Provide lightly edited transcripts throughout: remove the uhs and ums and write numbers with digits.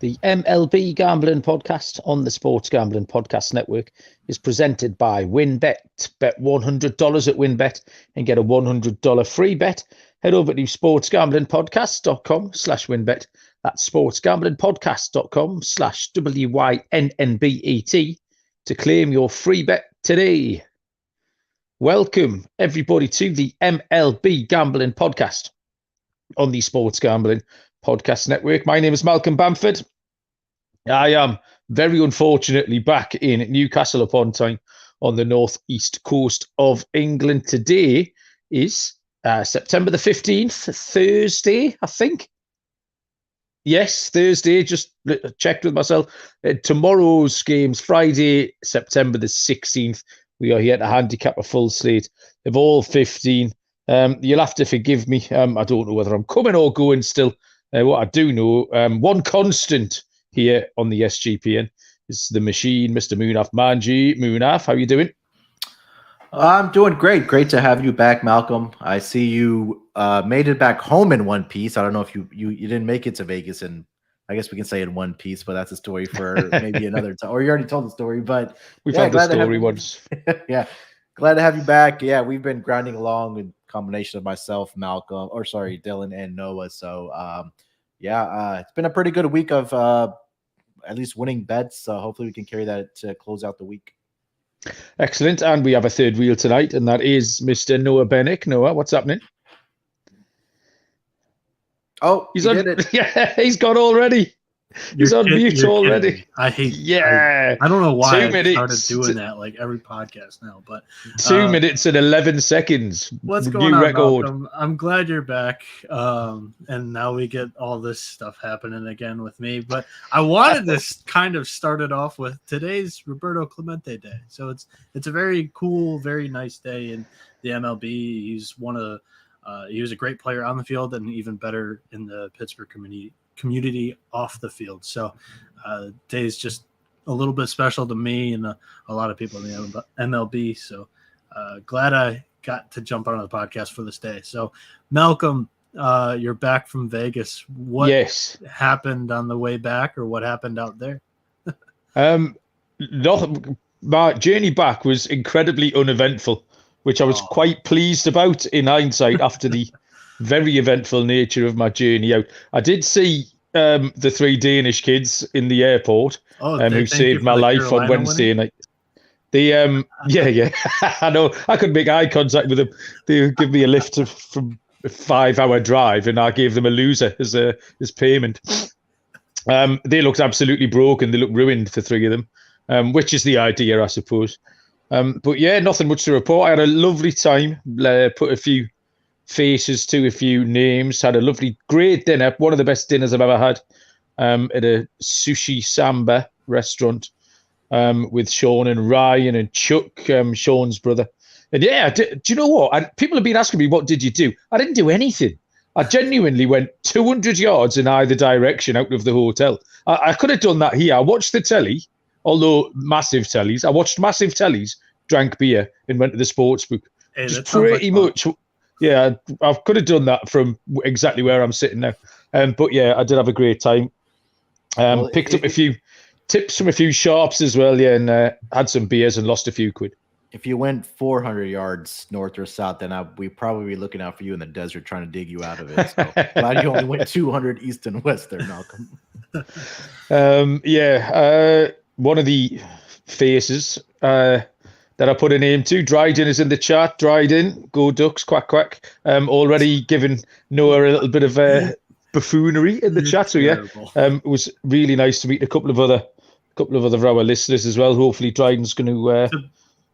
The MLB Gambling Podcast on the Sports Gambling Podcast Network is presented by WinBet. Bet $100 at WinBet and get a $100 free bet. Head over to sportsgamblingpodcast.com/WinBet. That's sportsgamblingpodcast.com/WYNNBET to claim your free bet today. Welcome, everybody, to the MLB Gambling Podcast on the Sports Gambling Podcast Network. My name is Malcolm Bamford. I am very unfortunately back in Newcastle upon Tyne on the northeast coast of England. Today is September the 15th, Thursday, I think. Yes, Thursday, just checked with myself. Tomorrow's game's Friday, September the 16th. We are here to handicap a full slate of all 15. You'll have to forgive me. I don't know whether I'm coming or going still. What I do know, one constant here on the SGPN is the machine, Mr. Munaf Manji. Munaf, how are you doing? I'm doing great. Great to have you back, Malcolm. I see you made it back home in one piece. I don't know if you didn't make it to Vegas, and I guess we can say in one piece, but that's a story for maybe another time. Or you already told the story, but we've had the story once. Yeah, glad to have you back. Yeah, we've been grinding along with a combination of myself, Dylan, and Noah. So it's been a pretty good week of at least winning bets. So hopefully we can carry that to close out the week. Excellent. And we have a third wheel tonight, and that is Mr. Noah Bennick. Noah, what's happening? Oh, he's on it. Yeah, he's gone already. He's on mute already. Kidding. I hate. Yeah, I don't know why I started doing that like every podcast now, but 2 minutes and 11 seconds. What's going on, Malcolm? I'm glad you're back. And now we get all this stuff happening again with me. But I wanted this kind of started off with today's Roberto Clemente Day, so it's a very cool, very nice day in the MLB. He's he was a great player on the field and even better in the Pittsburgh community off the field. So day is just a little bit special to me and a lot of people in the MLB. So glad I got to jump on the podcast for this day. So Malcolm, you're back from Vegas. What happened on the way back, or what happened out there? My journey back was incredibly uneventful, which I was quite pleased about in hindsight after the very eventful nature of my journey out. I did see the three Danish kids in the airport who saved my life on Wednesday night. They I know. I couldn't make eye contact with them. They would give me a lift from a 5-hour drive, and I gave them a loser as payment. They looked absolutely broken. They looked ruined, the three of them, which is the idea, I suppose. But yeah, nothing much to report. I had a lovely time. Put a few faces to a few names. Had a lovely, great dinner. One of the best dinners I've ever had at a sushi samba restaurant with Sean and Ryan and Chuck, Sean's brother. And yeah, do you know what? People have been asking me, what did you do? I didn't do anything. I genuinely went 200 yards in either direction out of the hotel. I could have done that here. I watched the telly, although massive tellies. I watched massive tellies, drank beer, and went to the sports book. Hey, just pretty much. Yeah, I could have done that from exactly where I'm sitting now. But yeah, I did have a great time. Picked up a few tips from a few sharps as well, yeah, and had some beers and lost a few quid. If you went 400 yards north or south, then we'd probably be looking out for you in the desert trying to dig you out of it. So glad you only went 200 east and west there, Malcolm. One of the faces that I put a name to, Dryden, is in the chat. Dryden, go Ducks, quack quack. Already given Noah a little bit of buffoonery in the chat. So yeah, it was really nice to meet a couple of other of our listeners as well. Hopefully, Dryden's going to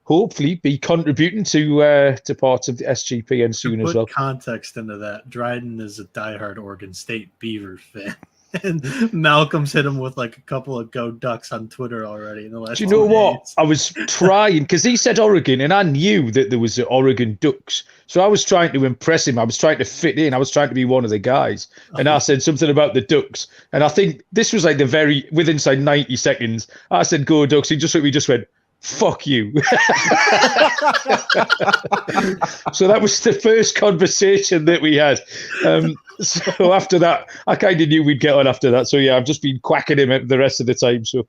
hopefully be contributing to parts of the SGPN soon as well. Context into that, Dryden is a diehard Oregon State Beavers fan. And Malcolm's hit him with like a couple of Go Ducks on Twitter already in the last. Do you know what? I was trying, because he said Oregon, and I knew that there was the Oregon Ducks. So I was trying to impress him. I was trying to fit in. I was trying to be one of the guys. And I said something about the Ducks. And I think this was like within 90 seconds, I said, go Ducks. He just went, fuck you. So that was the first conversation that we had. So after that, I kind of knew we'd get on after that. So yeah, I've just been quacking him the rest of the time. So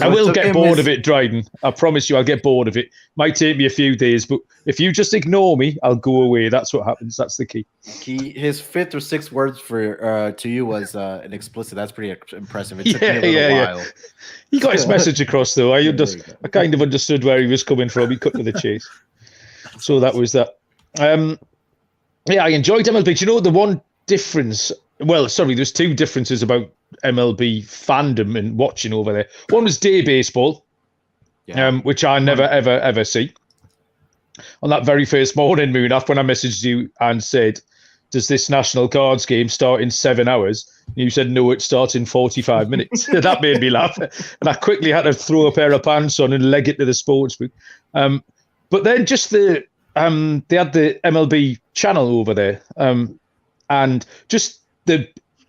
I will get bored of it, Dryden. I promise you, I'll get bored of it. Might take me a few days, but if you just ignore me, I'll go away. That's what happens. That's the key. His 5th or 6th words for to you was an explicit. That's pretty impressive. It took me a little while. He got his message across, though. I kind of understood where he was coming from. He cut to the chase. So that was that. Yeah, I enjoyed MLB. Do you know the one difference? Well, sorry, there's 2 differences about MLB fandom and watching over there. One was day baseball, which I never, ever see. On that very first morning, Moonaf, when I messaged you and said, does this National Cards game start in 7 hours? You said, no, it starts in 45 minutes. That made me laugh. And I quickly had to throw a pair of pants on and leg it to the sportsbook. But then just they had the MLB channel over there. And just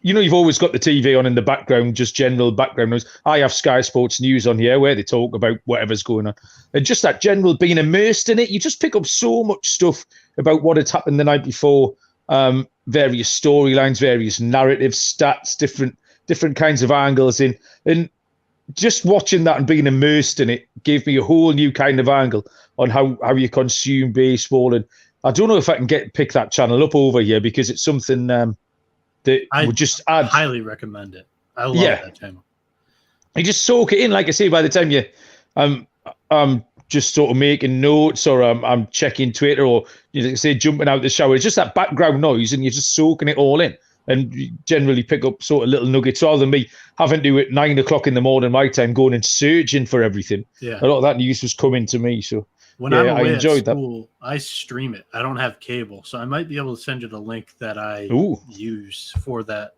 you've always got the TV on in the background, just general background noise. I have Sky Sports News on here where they talk about whatever's going on. And just that general being immersed in it, you just pick up so much stuff about what had happened the night before, various storylines, various narratives, stats, different kinds of angles in. And just watching that and being immersed in it gave me a whole new kind of angle on how you consume baseball. And I don't know if I can pick that channel up over here because it's something that would just add. Highly recommend it. I love that channel. You just soak it in, like I say. By the time I'm just sort of making notes, or I'm checking Twitter, or say jumping out the shower, it's just that background noise, and you're just soaking it all in. And you generally pick up sort of little nuggets rather than me having to at 9 o'clock in the morning my time going and searching for everything. Yeah, a lot of that news was coming to me. So when I'm away at school, I stream it. I don't have cable, so I might be able to send you the link that I use for that.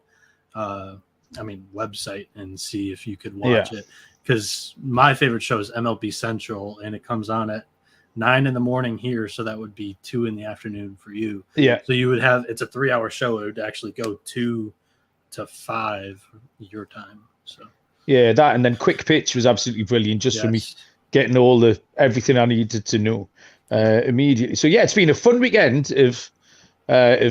Website, and see if you could watch it. Because my favorite show is MLB Central, and it comes on at 9 in the morning here, so that would be 2 in the afternoon for you. Yeah. So you would have, it's a 3-hour show. It would actually go 2 to 5 your time. So yeah, that and then Quick Pitch was absolutely brilliant, just for me getting everything I needed to know immediately. So yeah, it's been a fun weekend of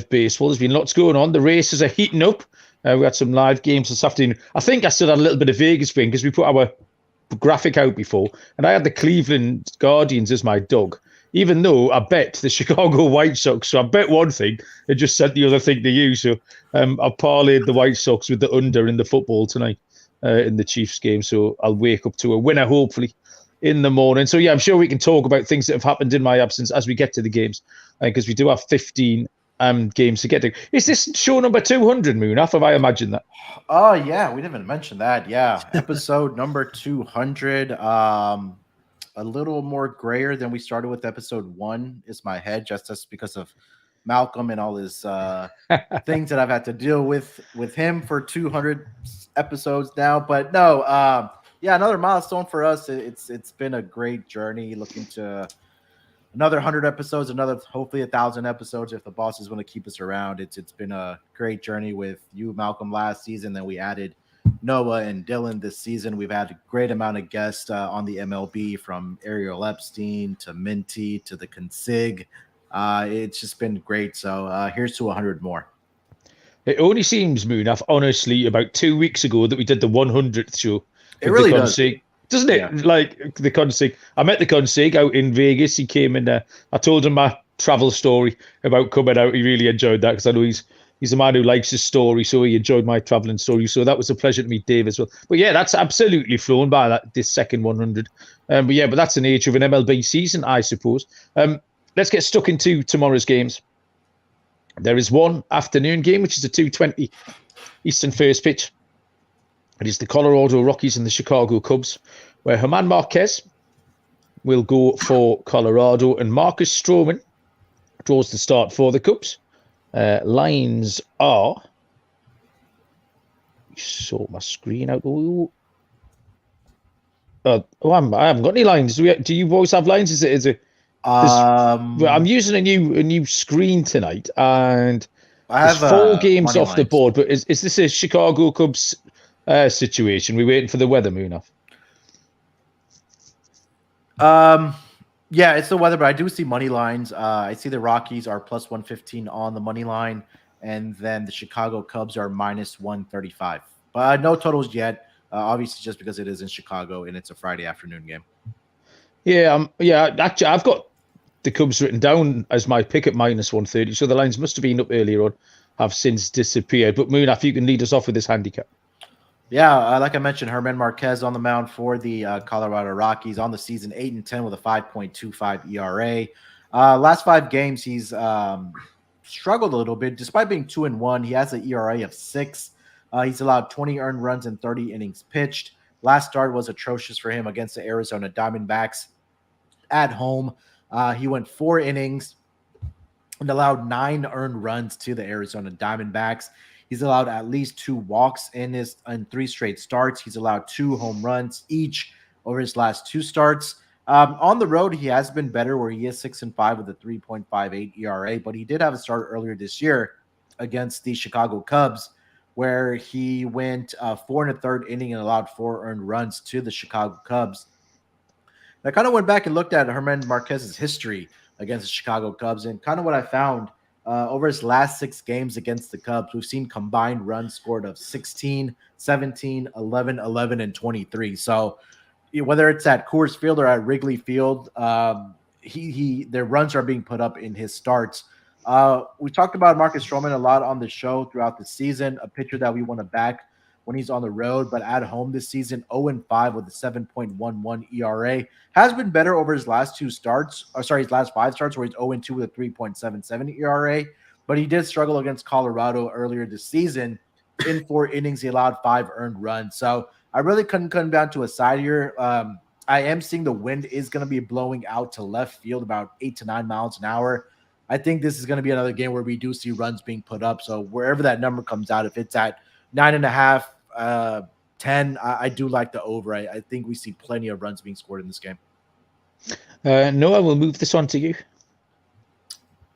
baseball. There's been lots going on. The races are heating up. We had some live games this afternoon. I think I still had a little bit of Vegas spin because we put our graphic out before, and I had the Cleveland Guardians as my dog, even though I bet the Chicago White Sox. So I bet one thing and just sent the other thing to you. So I parlayed the White Sox with the under in the football tonight in the Chiefs game. So I'll wake up to a winner, hopefully, in the morning. So yeah, I'm sure we can talk about things that have happened in my absence as we get to the games, because we do have 15 games to get to. Is this show number 200, Moonaf? Have I imagined that? Oh, yeah. We didn't even mention that. Yeah. Episode number 200. A little more grayer than we started with episode 1 is my head, just because of Malcolm and all his things that I've had to deal with him for 200 episodes now. But no, another milestone for us. It's been a great journey looking to another 100 episodes, another hopefully 1,000 episodes if the bosses want to keep us around. It's been a great journey with you, Malcolm, last season. Then we added Noah and Dylan this season. We've had a great amount of guests on the MLB, from Ariel Epstein to Minty to the Consig. It's just been great. So here's to 100 more. It only seems, Moonaf, honestly, about 2 weeks ago that we did the 100th show. It really does. Doesn't it? Yeah. Like the Consig. I met the Consig out in Vegas. He came in there. I told him my travel story about coming out. He really enjoyed that because I know he's a man who likes his story. So he enjoyed my traveling story. So that was a pleasure to meet Dave as well. But yeah, that's absolutely flown by this second 100. But that's the nature of an MLB season, I suppose. Let's get stuck into tomorrow's games. There is one afternoon game, which is a 2:20 Eastern first pitch. It is the Colorado Rockies and the Chicago Cubs, where German Marquez will go for Colorado, and Marcus Stroman draws the start for the Cubs. Lines are... Sort my screen out. I haven't got any lines. Do you boys have lines? Is it? I'm using a new screen tonight, and I have 4 games off the board. But is this a Chicago Cubs situation? We're waiting for the weather, Moonaf. Yeah, it's the weather, but I do see money lines. I see the Rockies are plus 115 on the money line, and then the Chicago Cubs are minus 135. But no totals yet. Obviously, just because it is in Chicago and it's a Friday afternoon game. Yeah. Actually, I've got the Cubs written down as my pick at minus 130. So the lines must have been up earlier on, have since disappeared. But Moon, if you can lead us off with this handicap. Yeah, like I mentioned, Herman Marquez on the mound for the Colorado Rockies on the season, 8-10 with a 5.25 ERA. Last 5 games, he's struggled a little bit. Despite being 2-1, he has an ERA of 6. He's allowed 20 earned runs in 30 innings pitched. Last start was atrocious for him against the Arizona Diamondbacks at home. He went 4 innings and allowed 9 earned runs to the Arizona Diamondbacks. He's allowed at least 2 walks in 3 straight starts. He's allowed 2 home runs each over his last 2 starts. On the road, he has been better, where he is 6-5 with a 3.58 ERA. But he did have a start earlier this year against the Chicago Cubs, where he went 4 1/3 inning and allowed 4 earned runs to the Chicago Cubs. I kind of went back and looked at Herman Marquez's history against the Chicago Cubs, and kind of what I found. Over his last 6 games against the Cubs, we've seen combined runs scored of 16, 17, 11, 11, and 23. So whether it's at Coors Field or at Wrigley Field, their runs are being put up in his starts. We talked about Marcus Stroman a lot on the show throughout the season, a pitcher that we want to back when he's on the road, but at home this season, 0-5 with a 7.11 ERA. Has been better over his last 2 starts, his last 5 starts, where he's 0-2 with a 3.77 ERA. But he did struggle against Colorado earlier this season. In 4 innings, he allowed 5 earned runs. So I really couldn't come down to a side here. I am seeing the wind is going to be blowing out to left field about 8 to 9 miles an hour. I think this is going to be another game where we do see runs being put up. So wherever that number comes out, if it's at 9.5, 10, I do like the over. I think we see plenty of runs being scored in this game. Noah, we'll move this on to you.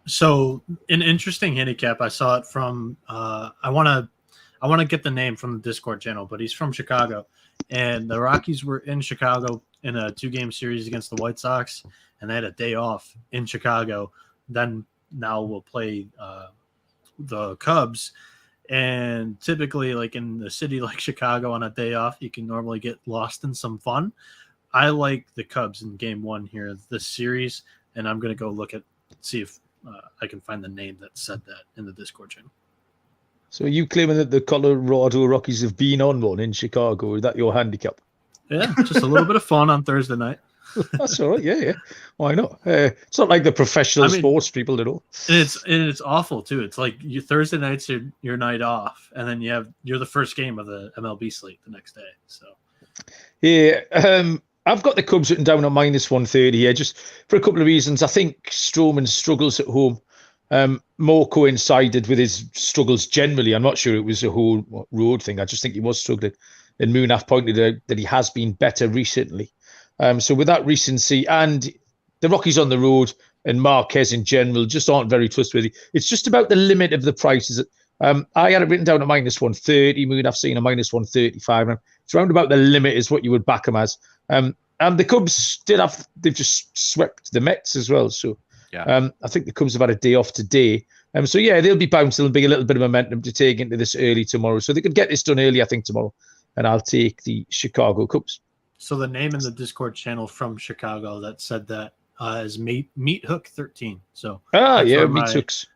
So an interesting handicap. I saw it from I want to get the name from the Discord channel, but he's from Chicago, and the Rockies were in Chicago in a 2-game series against the White Sox, and they had a day off in Chicago. Then now we'll play the Cubs. And typically, like in the city like Chicago on a day off, you can normally get lost in some fun. I like the Cubs in game 1 here, this series, and I'm going to go see if I can find the name that said that in the Discord channel. So are you claiming that the Colorado Rockies have been on one in Chicago? Is that your handicap? Yeah, just a little bit of fun on Thursday night. That's all right. Yeah. Why not? It's not like the professional sports people at all. And it's awful too. It's like Thursday night's your night off, and then you're the first game of the MLB slate the next day. So yeah, I've got the Cubs written down on minus 130 here, just for a couple of reasons. I think Stroman's struggles at home more coincided with his struggles generally. I'm not sure it was a whole road thing. I just think he was struggling. And Moonaf pointed out that he has been better recently. So with that recency and the Rockies on the road and Marquez in general just aren't very trustworthy. It's just about the limit of the prices. I had it written down at minus 130. Moon, I've seen a minus 135. And it's around about the limit is what you would back them as. And the Cubs they've just swept the Mets as well. So yeah. I think the Cubs have had a day off today. So yeah, they'll be bouncing. There'll be a little bit of momentum to take into this early tomorrow. So they could get this done early, I think, tomorrow. And I'll take the Chicago Cubs. So the name in the Discord channel from Chicago that said that is Meat Hook 13. So Meat Hooks.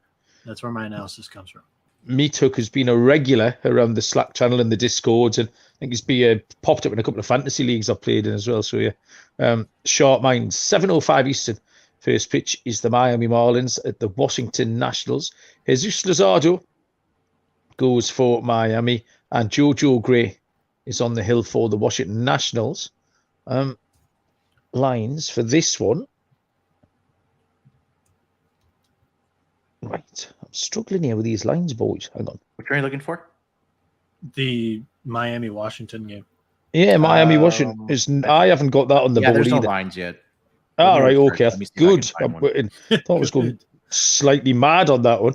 That's where my analysis comes from. Meat Hook has been a regular around the Slack channel and the Discords, and I think he's been popped up in a couple of fantasy leagues I've played in as well. So yeah, sharp minds. 7:05 Eastern. First pitch is the Miami Marlins at the Washington Nationals. Jesus Luzardo goes for Miami, and Jojo Gray is on the hill for the Washington Nationals. Lines for this one. Right. I'm struggling here with these lines, boys. Hang on. Which are you looking for? The Miami-Washington game. Yeah, Miami-Washington. I haven't got that on the board there's either. No lines yet. All right, okay. Good. I thought I was going slightly mad on that one.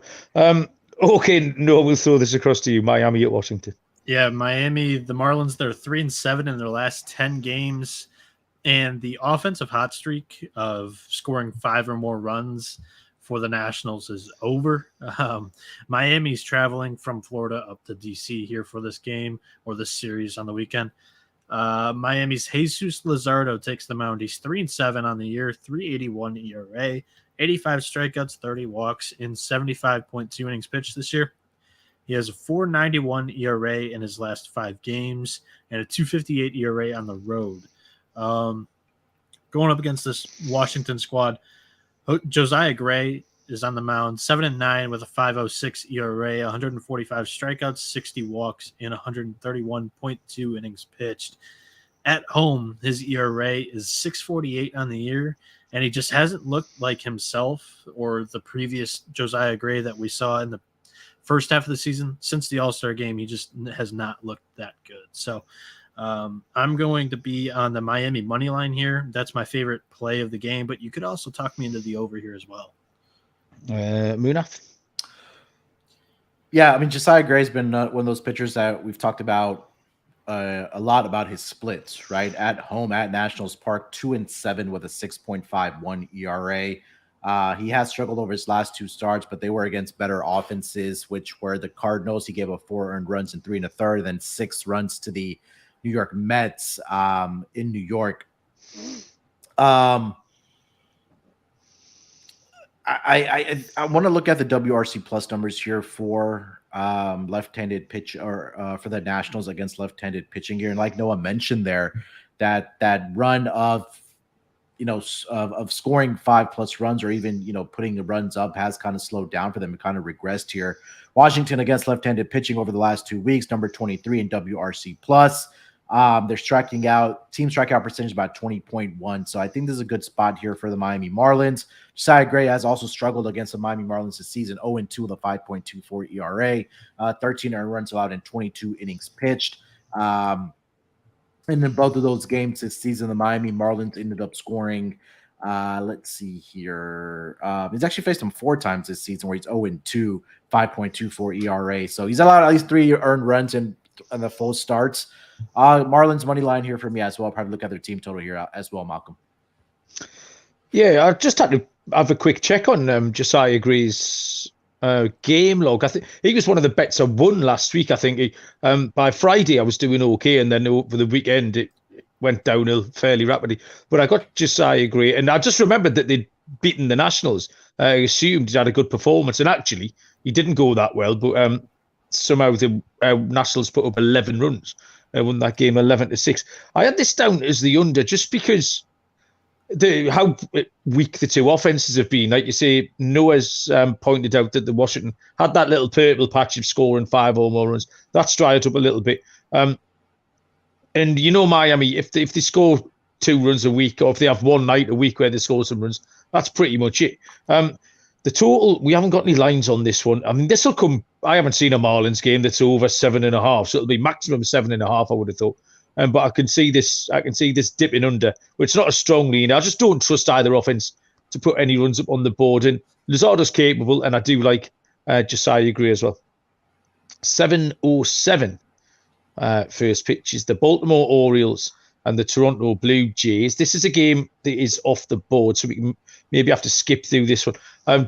Okay, no, we'll throw this across to you. Miami at Washington. Yeah, Miami, the Marlins, they're 3-7 in their last 10 games. And the offensive hot streak of scoring 5 or more runs for the Nationals is over. Miami's traveling from Florida up to DC here for this game or this series on the weekend. Miami's Jesus Luzardo takes the mound. He's 3-7 on the year, 3.81 ERA, 85 strikeouts, 30 walks in 75.2 innings pitched this year. He has a 4.91 ERA in his last 5 games and a 2.58 ERA on the road. Going up against this Washington squad, Josiah Gray is on the mound, 7-9 with a 5.06 ERA, 145 strikeouts, 60 walks in 131.2 innings pitched. At home, his ERA is 6.48 on the year, and he just hasn't looked like himself or the previous Josiah Gray that we saw in the first half of the season. Since the All-Star game, he just has not looked that good. So I'm going to be on the Miami money line here. That's my favorite play of the game, but you could also talk me into the over here as well. Munaf? Yeah, I mean, Josiah Gray's been one of those pitchers that we've talked about a lot about his splits, right? At home at Nationals Park, 2-7 with a 6.51 ERA. He has struggled over his last 2 starts, but they were against better offenses, which were the Cardinals. He gave up 4 earned runs in 3 1/3, then 6 runs to the New York Mets in New York. I want to look at the WRC plus numbers here for left-handed pitch or for the Nationals against left-handed pitching here. And like Noah mentioned there, that run of scoring 5+ runs or even putting the runs up has kind of slowed down for them and kind of regressed here. Washington against left-handed pitching over the last 2 weeks, number 23 in WRC plus. They're team strikeout percentage about 20.1. So I think this is a good spot here for the Miami Marlins. Josiah Gray has also struggled against the Miami Marlins this season, 0-2 with a 5.24 ERA, 13 earned runs allowed in 22 innings pitched. And in both of those games this season, the Miami Marlins ended up scoring, let's see here. He's actually faced him 4 times this season where he's 0-2, 5.24 ERA. So he's allowed at least 3 earned runs in the full starts. Marlins money line here for me as well. Probably look at their team total here as well, Malcolm. Yeah, I just had to have a quick check on Josiah Gray's game log. I think he was one of the bets I won last week. I think by Friday I was doing okay, and then over the weekend it went downhill fairly rapidly. But I got Josiah Gray, and I just remembered that they'd beaten the Nationals. I assumed he had a good performance, and actually he didn't go that well. But somehow the Nationals put up 11 runs. Won that game 11-6. I had this down as the under just because how weak the 2 offenses have been. Like you say, Noah's pointed out that the Washington had that little purple patch of scoring 5 or more runs. That's dried up a little bit. And Miami, if they score 2 runs a week, or if they have one night a week where they score some runs, that's pretty much it. The total, we haven't got any lines on this one. I mean, this will come. I haven't seen a Marlins game that's over 7.5, so it'll be maximum 7.5. I would have thought, but I can see this dipping under. But it's not a strong lean. I just don't trust either offense to put any runs up on the board. And Luzardo's capable, and I do like Josiah Gray as well. 7:07 first pitch is the Baltimore Orioles and the Toronto Blue Jays. This is a game that is off the board, so we can maybe have to skip through this one.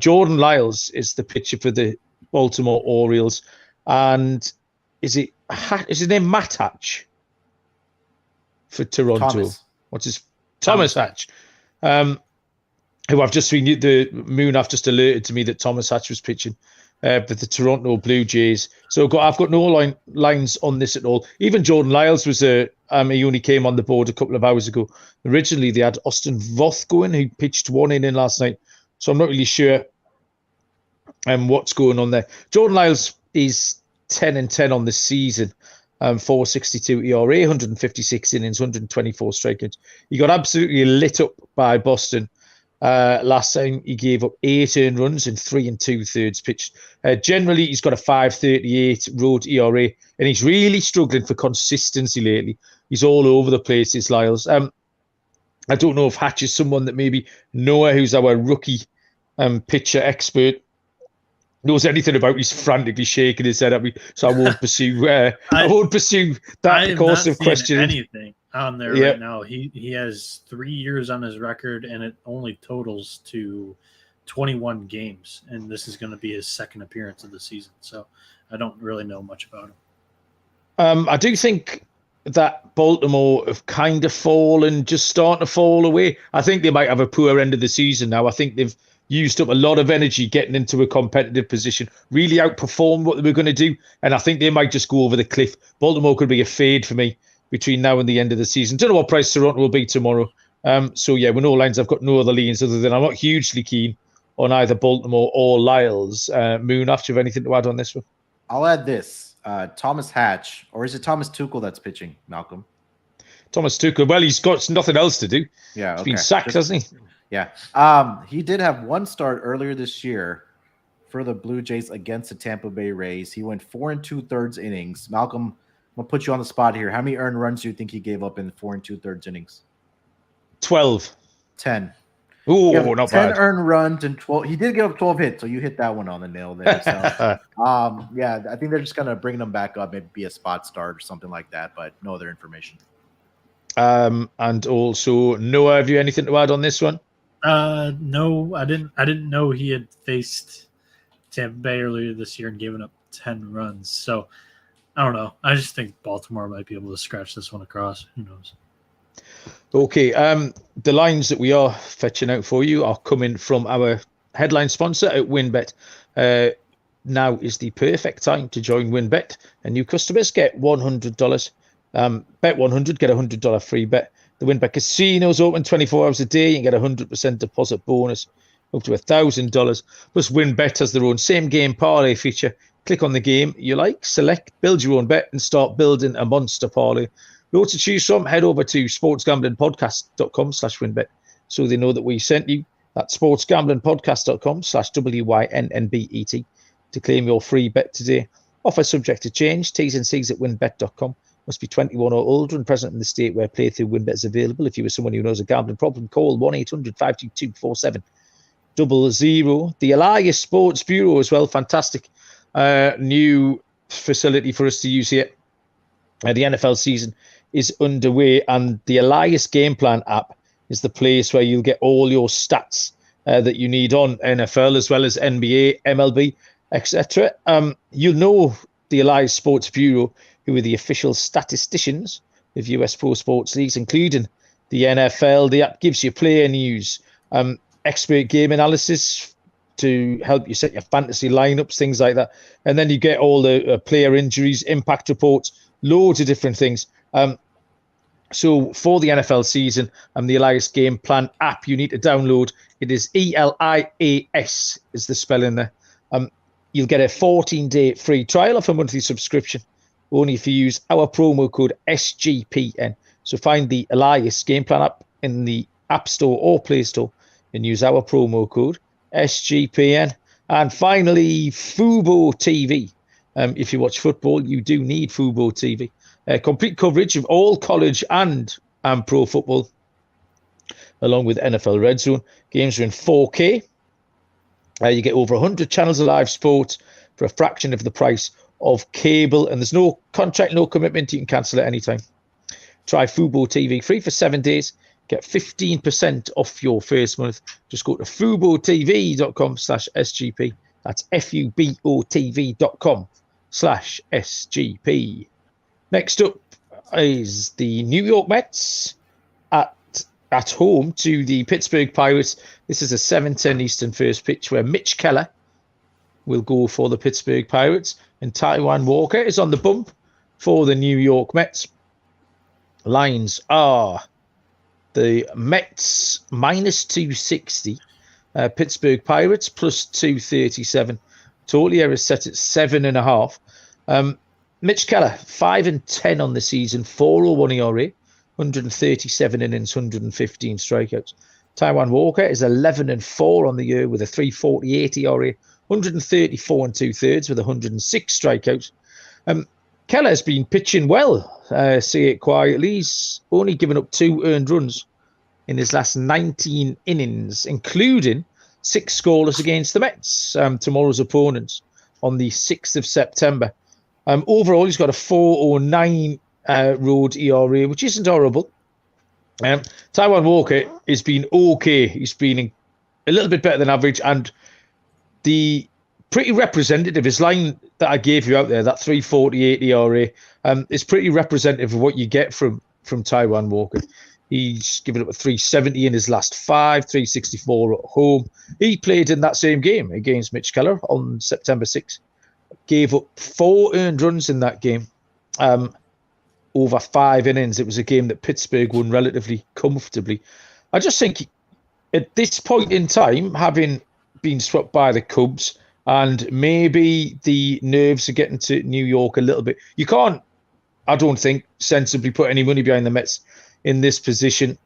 Jordan Lyles is the pitcher for the Baltimore Orioles. And is his name Matt Hatch for Toronto? Thomas. What's his Thomas Hatch? Who I've just seen the moon. I've just alerted to me that Thomas Hatch was pitching for the Toronto Blue Jays. So I've got no lines on this at all. Even Jordan Lyles was he only came on the board a couple of hours ago. Originally, they had Austin Voth going, who pitched 1 inning last night. So I'm not really sure what's going on there. Jordan Lyles is 10-10 on the season. 4.62 ERA, 156 innings, 124 strikeouts. He got absolutely lit up by Boston. Last time he gave up 8 earned runs in 3 2/3 pitched. Generally, he's got a 5.38 road ERA, and he's really struggling for consistency lately. He's all over the place, is Lyles. I don't know if Hatch is someone that maybe Noah, who's our rookie pitcher expert, knows anything about. He's frantically shaking his head at me, so I won't pursue. I won't pursue that course of questioning. Anything. on there right now. He has 3 years on his record, and it only totals to 21 games. And this is going to be his second appearance of the season. So I don't really know much about him. I do think that Baltimore have kind of just starting to fall away. I think they might have a poor end of the season now. I think they've used up a lot of energy getting into a competitive position, really outperformed what they were going to do. And I think they might just go over the cliff. Baltimore could be a fade for me between now and the end of the season. Don't know what price Toronto will be tomorrow. So yeah, with no lines, I've got no other leans other than I'm not hugely keen on either Baltimore or Lyles. Moon, after you have anything to add on this one? I'll add this. Thomas Hatch, or is it Thomas Tuchel that's pitching, Malcolm? Thomas Tuchel. Well, he's got nothing else to do. Yeah, he's been sacked, hasn't he? Yeah. He did have one start earlier this year for the Blue Jays against the Tampa Bay Rays. He went 4 2/3 innings. Malcolm, I'm gonna put you on the spot here. How many earned runs do you think he gave up in 4 2/3 innings? 12. 10. Oh, not 10 bad. earned runs and 12. He did give up 12 hits, so you hit that one on the nail there. So, yeah, I think they're just gonna bring them back up, maybe be a spot start or something like that, but no other information. And also, Noah, have you anything to add on this one? No, I didn't know he had faced Tampa Bay earlier this year and given up 10 runs. So I don't know. I just think Baltimore might be able to scratch this one across. Who knows? Okay. The lines that we are fetching out for you are coming from our headline sponsor at WinBet. Now is the perfect time to join WinBet, and new customers get $100. Bet 100, get a $100 free bet. The WinBet Casino is open 24 hours a day. You can get a 100% deposit bonus up to $1,000. Plus, WinBet has their own same game parlay feature. Click on the game you like, select, build your own bet, and start building a monster parlay. Loads to choose from. Head over to sportsgamblingpodcast.com/winbet so they know that we sent you. That's sportsgamblingpodcast.com/WYNNBET to claim your free bet today. Offer subject to change. T's and C's at winbet.com. Must be 21 or older and present in the state where playthrough WinBet is available. If you are someone who knows a gambling problem, call 1-800-522-4700. The Elias Sports Bureau as well. Fantastic new facility for us to use here. The NFL season is underway, and the Elias Game Plan app is the place where you'll get all your stats that you need on NFL as well as NBA, MLB, etc. You'll know the Elias Sports Bureau, who are the official statisticians of US pro sports leagues, including the NFL. The app gives you player news, expert game analysis to help you set your fantasy lineups, things like that. And then you get all the player injuries, impact reports, loads of different things. So for the NFL season, the Elias Game Plan app, you need to download. It is ELIAS is the spelling there. You'll get a 14-day free trial of a monthly subscription, only if you use our promo code SGPN. So find the Elias Game Plan app in the App Store or Play Store and use our promo code SGPN. And finally, Fubo TV. If you watch football, you do need Fubo TV. Complete coverage of all college and pro football, along with NFL Red Zone. Games are in 4K. You get over 100 channels of live sports for a fraction of the price of cable, and there's no contract, no commitment. You can cancel at any time. Try Fubo TV free for 7 days. Get 15% off your first month. Just go to FuboTV.com/SGP. That's FUBOTV.com/SGP. Next up is the New York Mets at home to the Pittsburgh Pirates. This is a 7:10 Eastern first pitch where Mitch Keller will go for the Pittsburgh Pirates, and Taiwan Walker is on the bump for the New York Mets. Lines are the Mets -260, Pittsburgh Pirates +237. Total here is set at 7.5. Mitch Keller 5-10 on the season, 4.01 ERA, 137 innings, 115 strikeouts. Taiwan Walker is 11-4 on the year with a 3.48 ERA, 134 2/3 with 106 strikeouts. Keller has been pitching well, say it quietly. He's only given up 2 earned runs in his last 19 innings, including 6 scoreless against the Mets, tomorrow's opponents, on the 6th of September. Overall, he's got a 4.09 road ERA, which isn't horrible. Taiwan Walker has been okay. He's been a little bit better than average, and the pretty representative. His line that I gave you out there, that 3.48 ERA, is pretty representative of what you get from Taiwan Walker. He's given up a 370 in his last 5, 364 at home. He played in that same game against Mitch Keller on September 6th. Gave up 4 earned runs in that game, over 5 innings. It was a game that Pittsburgh won relatively comfortably. I just think at this point in time, having been swept by the Cubs, and maybe the nerves are getting to New York a little bit. You can't, I don't think, sensibly put any money behind the Mets in this position.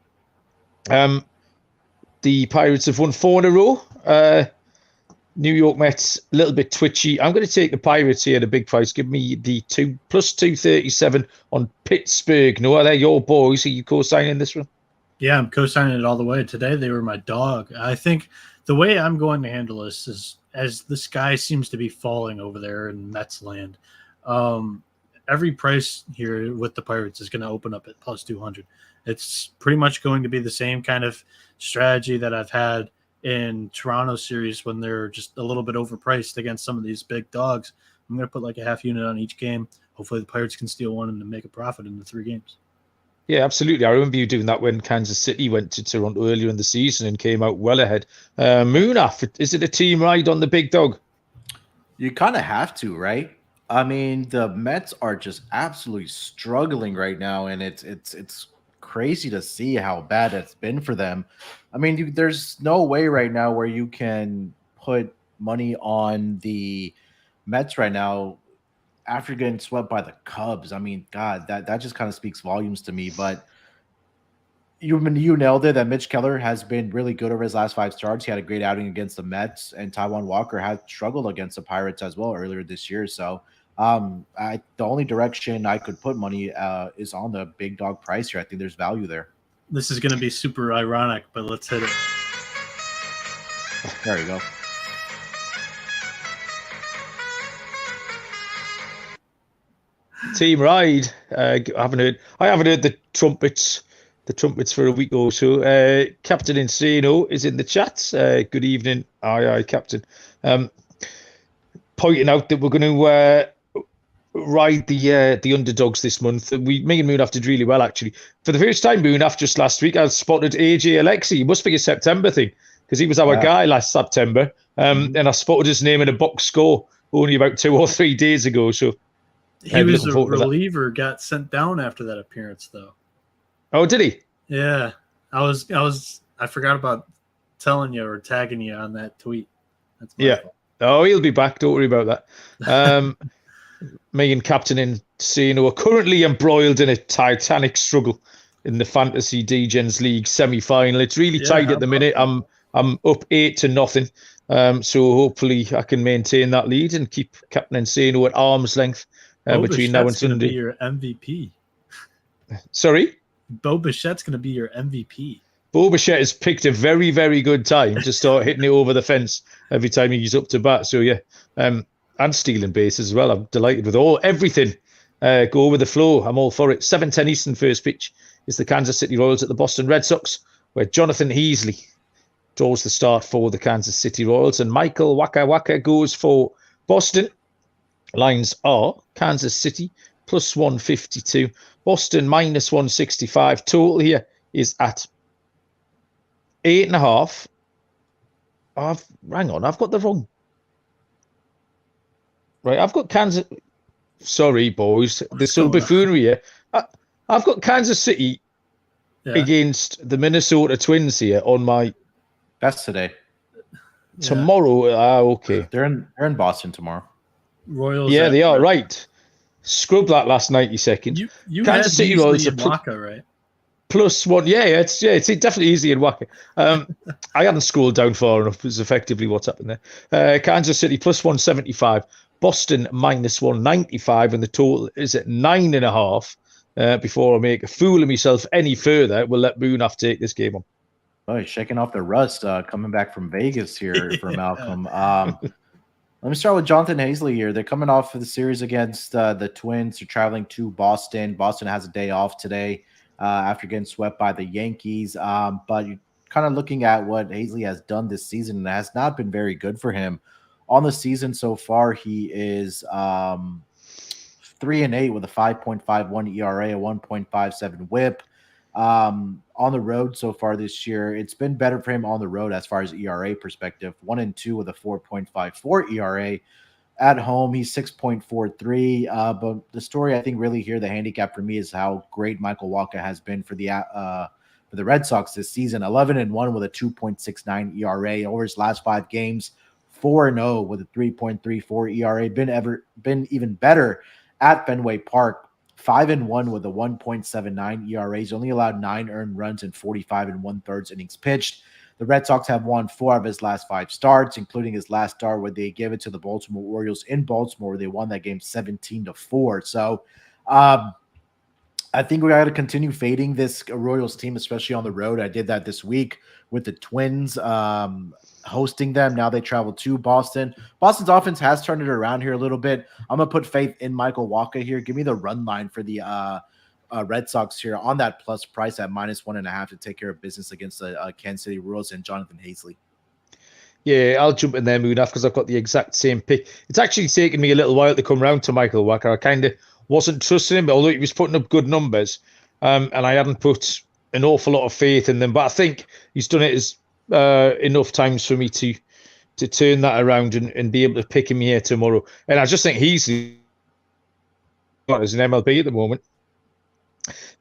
The Pirates have won 4 in a row. New York Mets, a little bit twitchy. I'm going to take the Pirates here at a big price. Give me the plus 237 on Pittsburgh. No, are they your boys? Are you co-signing this one? Yeah, I'm co-signing it all the way. Today, they were my dog. I think the way I'm going to handle this is, as the sky seems to be falling over there in Mets land, every price here with the Pirates is going to open up at plus 200. It's pretty much going to be the same kind of strategy that I've had in Toronto series when they're just a little bit overpriced against some of these big dogs. I'm going to put like a half unit on each game. Hopefully the Pirates can steal one and make a profit in the 3 games. Yeah, absolutely. I remember you doing that when Kansas City went to Toronto earlier in the season and came out well ahead. Munaf, is it a team ride on the big dog? You kind of have to, right? I mean, the Mets are just absolutely struggling right now, and it's crazy to see how bad it's been for them. I mean, there's no way right now where you can put money on the Mets right now after getting swept by the Cubs. I mean, God, that just kind of speaks volumes to me. But you nailed it that Mitch Keller has been really good over his last 5 starts. He had a great outing against the Mets, and Taiwan Walker had struggled against the Pirates as well earlier this year. So the only direction I could put money is on the big dog price here. I think there's value there. This is going to be super ironic, but let's hit it. There you go. Team ride. I haven't heard the trumpets for a week or so. Captain Insano is in the chat. Good evening. Aye, Captain. Pointing out that we're going to ride the underdogs this month. Me and Munaf did really well, actually. For the first time, Munaf, just last week, I spotted AJ Alexi. It must be a September thing, because he was our guy last September. And I spotted his name in a box score only about 2 or 3 days ago. So he was a reliever, got sent down after that appearance, though. Oh, did he? Yeah. I forgot about telling you or tagging you on that tweet. That's my fault. Oh, he'll be back. Don't worry about that. Me and Captain Insano are currently embroiled in a titanic struggle in the Fantasy Degens League semi-final. It's really tight at the minute. I'm up 8-0. So hopefully I can maintain that lead and keep Captain Insano at arm's length between now and Sunday. Be your MVP. Sorry? Bo Bichette's going to be your MVP. Bo Bichette has picked a very, very good time to start hitting it over the fence every time he's up to bat. So, yeah. And stealing bases as well. I'm delighted with everything. Go with the flow. I'm all for it. 7:10 Eastern first pitch is the Kansas City Royals at the Boston Red Sox, where Jonathan Heasley draws the start for the Kansas City Royals, and Michael Waka Waka goes for Boston. Lines are Kansas City plus 152, Boston minus 165. Total here is at 8.5. Hang on, I've got the wrong. Right, I've got Kansas. Sorry, boys. There's some buffoonery here. I've got Kansas City against the Minnesota Twins here on my. That's today. Tomorrow. Okay. They're in Boston tomorrow. Royals. Yeah, they are right. Scrub that last 90 seconds. You Kansas City Royals are Waka, right? Plus 1. It's definitely easy in Waka. I hadn't scrolled down far enough. Is effectively what's happened there. Kansas City plus 175. Boston minus 195, and the total is at 9.5. Before I make a fool of myself any further, we'll let Munaf take this game on. Oh, he's shaking off the rust coming back from Vegas here for Malcolm. Let me start with Jonathan Hazley here. They're coming off of the series against the Twins. They're traveling to Boston. Boston has a day off today after getting swept by the Yankees. But you're kind of looking at what Hazley has done this season, and it has not been very good for him. On the season so far, he is 3-8 with a 5.51 ERA, a 1.57 WHIP. On the road so far this year, it's been better for him on the road as far as ERA perspective. 1-2 with a 4.54 ERA. At home, he's 6.43. But the story I think really here, the handicap for me, is how great Michael Wacha has been for the Red Sox this season. 11-1 with a 2.69 ERA over his last 5 games. 4-0 with a 3.34 ERA. Been even better at Fenway Park. 5-1 with a 1.79 ERA. He's only allowed 9 earned runs in 45 1/3 innings pitched. The Red Sox have won 4 of his last 5 starts, including his last start where they gave it to the Baltimore Orioles in Baltimore. They won that game 17-4. So I think we got to continue fading this Royals team, especially on the road. I did that this week with the Twins hosting them. Now they travel to Boston. Boston's offense has turned it around here a little bit. I'm going to put faith in Michael Wacha here. Give me the run line for the Red Sox here on that plus price at -1.5 to take care of business against the Kansas City Royals and Jonathan Hazley. Yeah, I'll jump in there, Moonaf, because I've got the exact same pick. It's actually taken me a little while to come round to Michael Wacha. I kind of wasn't trusting him, although he was putting up good numbers, and I hadn't put an awful lot of faith in them. But I think he's done it as enough times for me to turn that around and be able to pick him here tomorrow. And I just think he's as an MLB at the moment.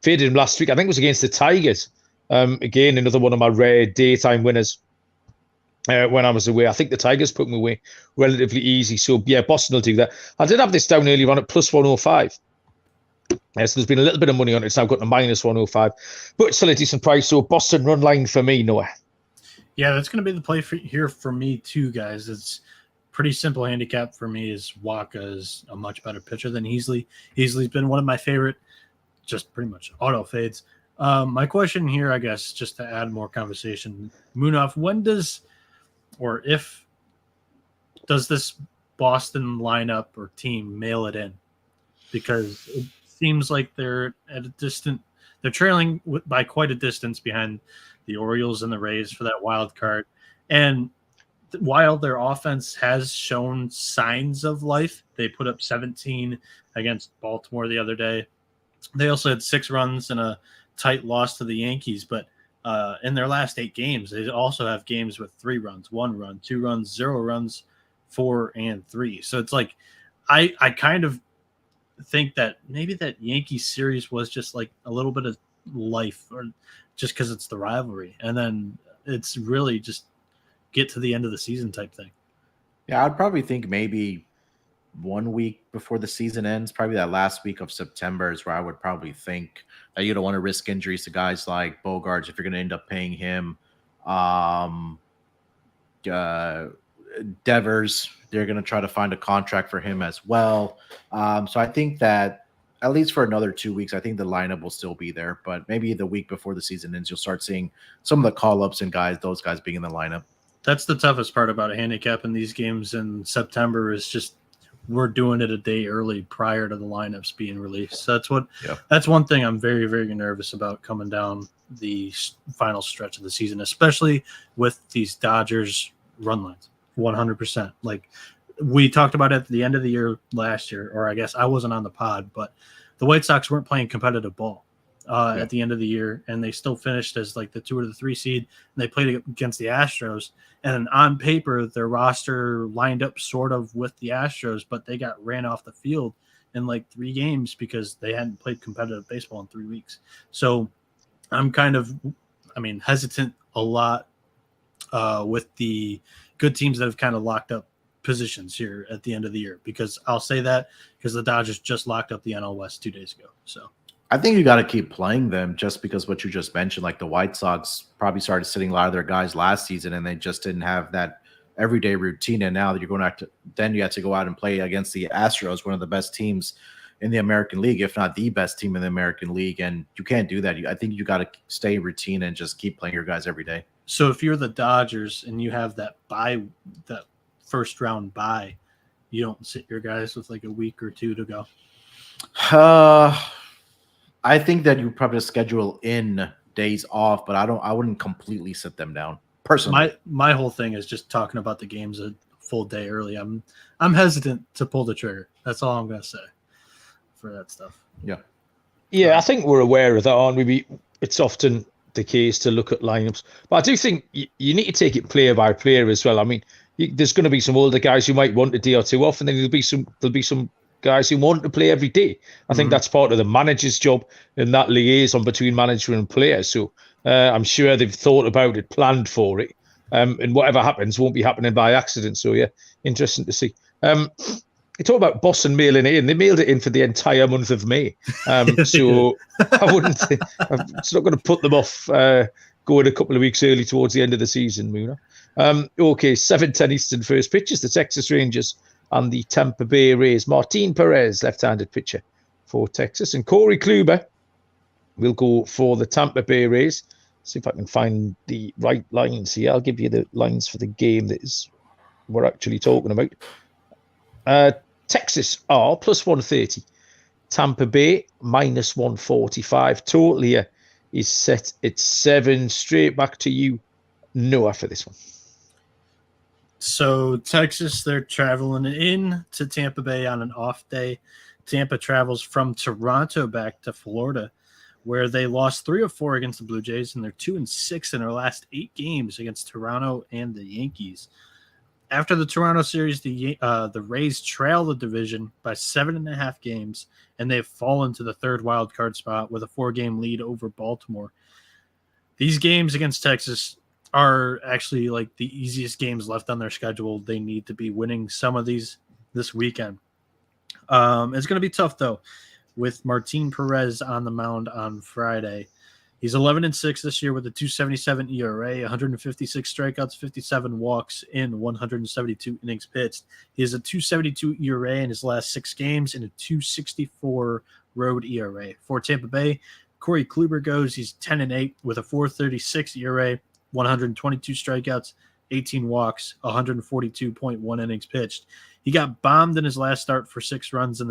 Faded him last week. I think it was against the Tigers. Again, another one of my rare daytime winners. When I was away, I think the Tigers put me away relatively easy. So yeah, Boston will do that. I did have this down earlier on at +105. So there's been a little bit of money on it. It's now got to -105, but still a decent price. So Boston run line for me, Noah. Yeah, that's going to be the play here for me too, guys. It's pretty simple handicap for me. Is Wacha is a much better pitcher than Hazley. Hazley's been one of my favorite, just pretty much auto fades. My question here, I guess, just to add more conversation, Munaf, when does or if does this Boston lineup or team mail it in? Because it seems like they're at a distant, they're trailing by quite a distance behind the Orioles and the Rays for that wild card. And while their offense has shown signs of life, they put up 17 against Baltimore the other day. They also had 6 runs and a tight loss to the Yankees, but in their last 8 games, they also have games with 3 runs, 1 run, 2 runs, 0 runs, 4 and 3. So it's like I kind of think that maybe that Yankees series was just like a little bit of life, or just because it's the rivalry, and then it's really just get to the end of the season type thing. Yeah, I'd probably think maybe 1 week before the season ends, probably that last week of September is where I would probably think that you don't want to risk injuries to guys like Bogarts if you're going to end up paying him. Devers, they're going to try to find a contract for him as well. So I think that at least for another 2 weeks, I think the lineup will still be there. But maybe the week before the season ends, you'll start seeing some of the call-ups and those guys being in the lineup. That's the toughest part about a handicap in these games in September is just we're doing it a day early prior to the lineups being released. So that's one thing I'm very, very nervous about coming down the final stretch of the season, especially with these Dodgers run lines. 100%. Like we talked about at the end of the year last year, or I guess I wasn't on the pod, but the White Sox weren't playing competitive ball at the end of the year, and they still finished as like the 2 or the 3 seed, and they played against the Astros. And on paper, their roster lined up sort of with the Astros, but they got ran off the field in like 3 games because they hadn't played competitive baseball in 3 weeks. So I'm kind of, hesitant a lot with the good teams that have kind of locked up positions here at the end of the year, because I'll say that because the Dodgers just locked up the NL West 2 days ago. So I think you got to keep playing them just because what you just mentioned, like the White Sox probably started sitting a lot of their guys last season and they just didn't have that everyday routine. And now that you're going to then you have to go out and play against the Astros, one of the best teams in the American League, if not the best team in the American League. And you can't do that. I think you got to stay routine and just keep playing your guys every day. So if you're the Dodgers and you have that first round bye, you don't sit your guys with like a week or two to go? I think that you probably schedule in days off, but I wouldn't completely sit them down personally. My whole thing is just talking about the games a full day early. I'm hesitant to pull the trigger. That's all I'm gonna say for that stuff. Yeah, I think we're aware of that, aren't we? It's often the case to look at lineups, but I do think you need to take it player by player as well. I mean, there's going to be some older guys who might want a day or two off, and then there'll be some guys who want to play every day. I think that's part of the manager's job and that liaison between manager and player. So I'm sure they've thought about it, planned for it, and whatever happens won't be happening by accident. So yeah, interesting to see. You talk about Boston mailing it in. They mailed it in for the entire month of May. So I wouldn't. It's not going to put them off going a couple of weeks early towards the end of the season, Muna. Okay, 7:10 Eastern first pitch is the Texas Rangers and the Tampa Bay Rays. Martin Perez, left-handed pitcher for Texas, and Corey Kluber will go for the Tampa Bay Rays. See if I can find the right lines here. I'll give you the lines for the game that we're actually talking about. Texas are plus 130. Tampa Bay minus 145. Total here is set at 7. Straight back to you, Noah, for this one. So Texas, they're traveling in to Tampa Bay on an off day. Tampa travels from Toronto back to Florida, where they lost 3 of 4 against the Blue Jays, and they're 2-6 in their last 8 games against Toronto and the Yankees. After the Toronto series, the Rays trail the division by 7.5 games, and they've fallen to the 3rd wild card spot with a 4-game lead over Baltimore. These games against Texas are actually like the easiest games left on their schedule. They need to be winning some of these this weekend. It's going to be tough, though, with Martin Perez on the mound on Friday. He's 11-6 this year with a 2.77 ERA, 156 strikeouts, 57 walks in 172 innings pitched. He has a 2.72 ERA in his last 6 games and a 2.64 road ERA. For Tampa Bay, Corey Kluber goes. He's 10-8 with a 4.36 ERA, 122 strikeouts, 18 walks, 142.1 innings pitched. He got bombed in his last start for 6 runs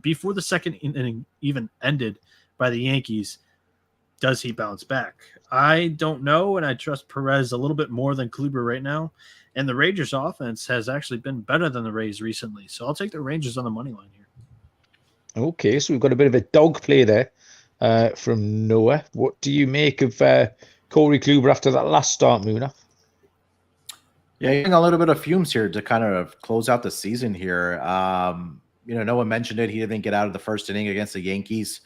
before the second inning even ended by the Yankees. Does he bounce back? I don't know, and I trust Perez a little bit more than Kluber right now. And the Rangers' offense has actually been better than the Rays recently, so I'll take the Rangers on the money line here. Okay, so we've got a bit of a dog play there from Noah. What do you make of Corey Kluber after that last start, Muna? Yeah, getting a little bit of fumes here to kind of close out the season here. Noah mentioned it. He didn't get out of the first inning against the Yankees.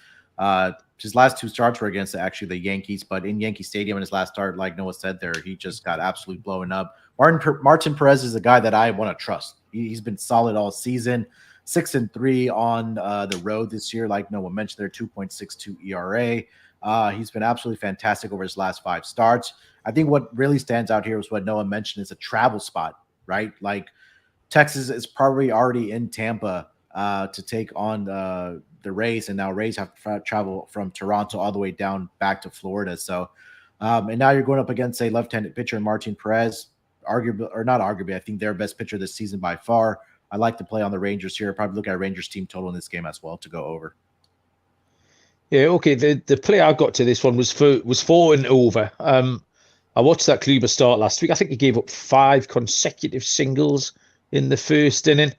His last 2 starts were against actually the Yankees, but in Yankee Stadium in his last start, like Noah said there, he just got absolutely blown up. Martin Perez is a guy that I want to trust. He's been solid all season, 6-3 on the road this year. Like Noah mentioned there, 2.62 ERA. He's been absolutely fantastic over his last 5 starts. I think what really stands out here is what Noah mentioned is a travel spot, right? Like Texas is probably already in Tampa to take on the Rays, and now Rays have to travel from Toronto all the way down back to Florida. So, and now you're going up against a left-handed pitcher, Martin Perez, arguably, or not arguably, I think their best pitcher this season by far. I like to play on the Rangers here. Probably look at a Rangers team total in this game as well to go over. Yeah, okay. The play I got to this one was 4 and over. I watched that Kluber start last week. I think he gave up 5 consecutive singles in the first inning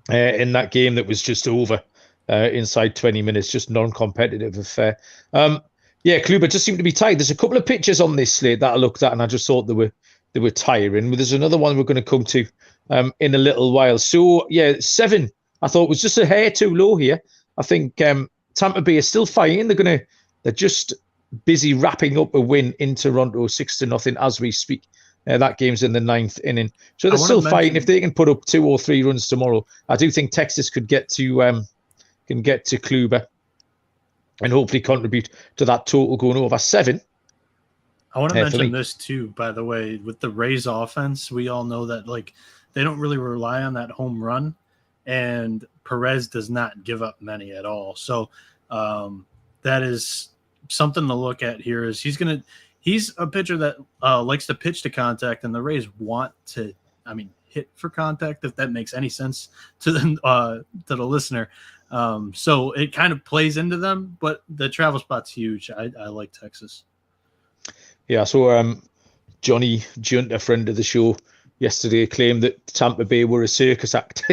in that game that was just over. Inside 20 minutes, just non-competitive affair. Yeah, Kluber just seemed to be tired. There's a couple of pitches on this slate that I looked at, and I just thought they were tiring. But there's another one we're going to come to in a little while. So yeah, 7 I thought was just a hair too low here. I think Tampa Bay is still fighting. They're just busy wrapping up a win in Toronto 6-0 as we speak. That game's in the 9th inning, so they're still fighting. If they can put up 2 or 3 runs tomorrow, I do think Texas could get to Kluber and hopefully contribute to that total going over 7. I want to mention this too, by the way, with the Rays offense, we all know that like they don't really rely on that home run, and Perez does not give up many at all. So that is something to look at here. Is he's a pitcher that likes to pitch to contact, and the Rays want to hit for contact, if that makes any sense to the listener. So it kind of plays into them, but the travel spot's huge. I like Texas. Yeah, so Johnny Junt, a friend of the show, yesterday claimed that Tampa Bay were a circus act,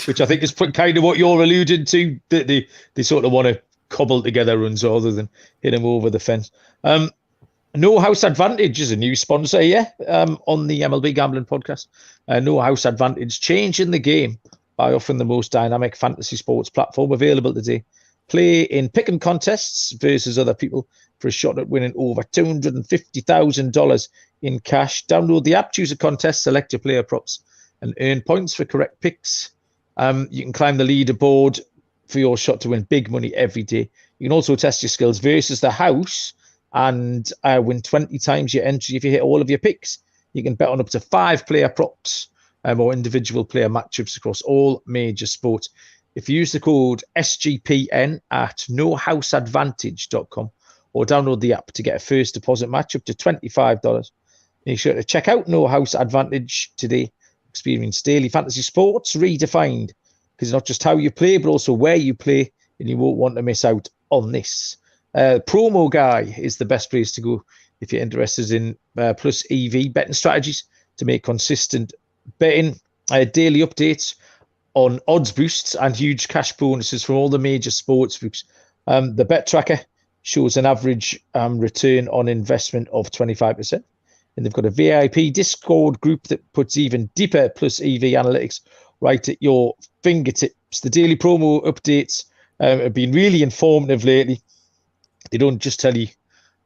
which I think is kind of what you're alluding to, that they sort of want to cobble together runs rather than hit them over the fence. No House Advantage is a new sponsor here on the MLB Gambling Podcast. No House Advantage, changing the game by offering the most dynamic fantasy sports platform available today. Play in pick-em contests versus other people for a shot at winning over $250,000 in cash. Download the app, choose a contest, select your player props, and earn points for correct picks. You can climb the leaderboard for your shot to win big money every day. You can also test your skills versus the house and win 20 times your entry if you hit all of your picks. You can bet on up to 5 player props or individual player matchups across all major sports. If you use the code SGPN at nohouseadvantage.com or download the app to get a first deposit match up to $25. Make sure to check out No House Advantage today. Experience daily fantasy sports redefined, because it's not just how you play, but also where you play, and you won't want to miss out on this. Promo Guy is the best place to go if you're interested in plus EV betting strategies to make consistent betting. Daily updates on odds boosts and huge cash bonuses from all the major sports books. The Bet Tracker shows an average return on investment of 25%. And they've got a VIP Discord group that puts even deeper plus EV analytics right at your fingertips. The daily promo updates have been really informative lately. They don't just tell you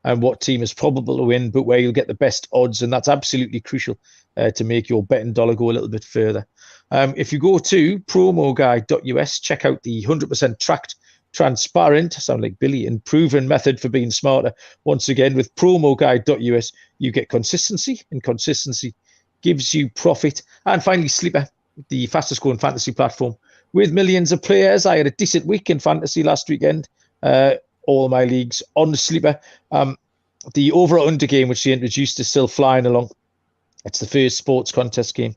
what team is probable to win, but where you'll get the best odds. And that's absolutely crucial to make your betting dollar go a little bit further. If you go to promoguy.us, check out the 100% tracked, transparent, sound like Billy, and proven method for being smarter. Once again, with promoguy.us, you get consistency, and consistency gives you profit. And finally, Sleeper, the fastest growing fantasy platform with millions of players. I had a decent week in fantasy last weekend. All my leagues on Sleeper. The over or under game, which they introduced, is still flying along. It's the first sports contest game,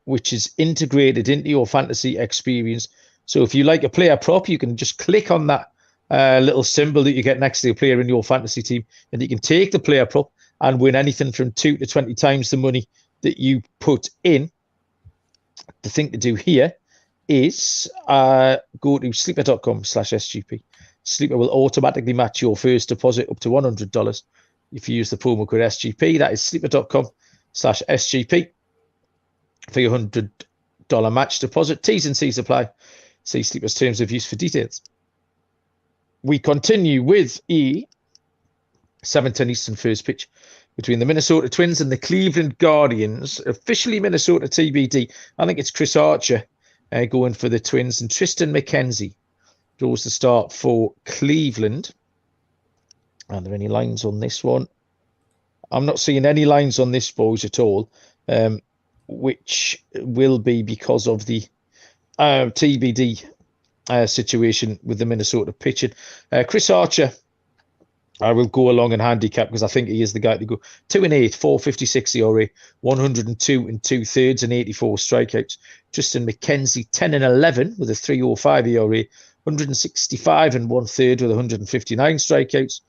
which is integrated into your fantasy experience. So if you like a player prop, you can just click on that little symbol that you get next to a player in your fantasy team, and you can take the player prop and win anything from 2 to 20 times the money that you put in. The thing to do here is go to sleeper.com/SGP. Sleeper will automatically match your first deposit up to $100 if you use the promo code SGP. That is sleeper.com/SGP for your $100 match deposit. T's and C's apply. See Sleeper's terms of use for details. We continue with a 7:10 Eastern first pitch between the Minnesota Twins and the Cleveland Guardians. Officially Minnesota TBD. I think it's Chris Archer going for the Twins, and Tristan McKenzie draws the start for Cleveland. Are there any lines on this one? I'm not seeing any lines on this, boys, at all, which will be because of the TBD situation with the Minnesota pitching. Chris Archer, I will go along and handicap because I think he is the guy to go. 2-8, 4.56 ERA, 102 2/3 and 84 strikeouts. Tristan McKenzie, 10-11 with a 3.05 ERA, 165 1/3 with 159 strikeouts.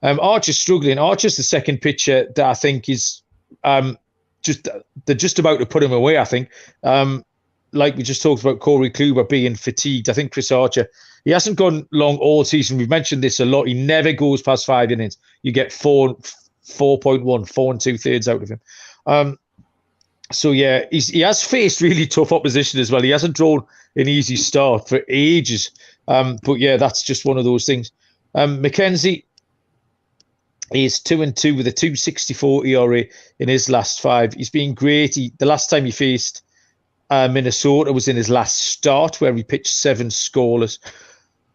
Archer's struggling. Archer's the second pitcher that I think is they're just about to put him away, I think. Like we just talked about Corey Kluber being fatigued. I think Chris Archer, he hasn't gone long all season. We've mentioned this a lot. He never goes past 5 innings. You get 4.1, 4 2/3 out of him. So yeah, he has faced really tough opposition as well. He hasn't drawn an easy start for ages. But yeah, that's just one of those things. McKenzie is 2-2 with a 2.64 ERA in his last 5. He's been great. The last time he faced Minnesota was in his last start, where he pitched 7 scoreless.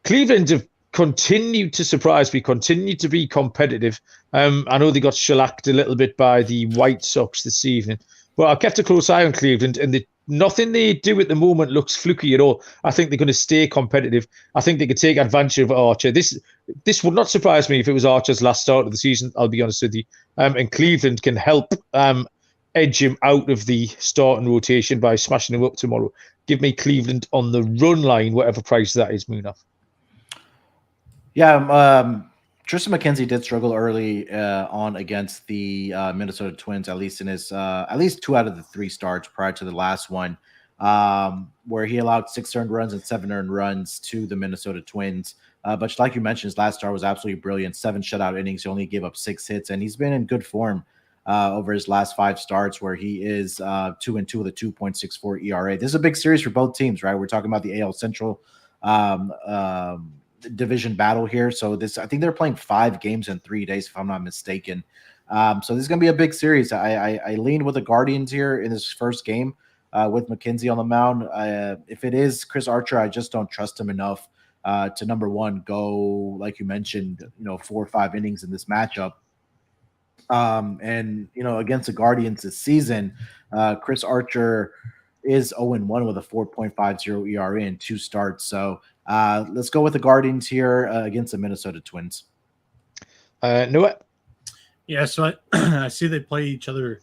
Cleveland have continued to surprise me, continued to be competitive. I know they got shellacked a little bit by the White Sox this evening, but I've kept a close eye on Cleveland, and nothing they do at the moment looks fluky at all. I think they're going to stay competitive. I think they could take advantage of Archer. This would not surprise me if it was Archer's last start of the season, I'll be honest with you. And Cleveland can help edge him out of the starting rotation by smashing him up tomorrow. Give me Cleveland on the run line, whatever price that is, Munaf. Yeah, Tristan McKenzie did struggle early on against the Minnesota Twins, at least in his at least 2 out of the 3 starts prior to the last one, where he allowed 6 earned runs and 7 earned runs to the Minnesota Twins. But like you mentioned, his last start was absolutely brilliant. 7 shutout innings. He only gave up 6 hits, and he's been in good form over his last 5 starts, where he is 2-2 with a 2.64 ERA. This is a big series for both teams, right? We're talking about the AL Central division battle here. So I think they're playing 5 games in 3 days, if I'm not mistaken. So this is going to be a big series. I lean with the Guardians here in this first game with McKenzie on the mound. If it is Chris Archer, I just don't trust him enough to, number one, go, like you mentioned, 4 or 5 innings in this matchup. And, against the Guardians this season, Chris Archer is 0-1 with a 4.50 ERA in 2 starts. So let's go with the Guardians here against the Minnesota Twins. Noah? Yeah, so I see they play each other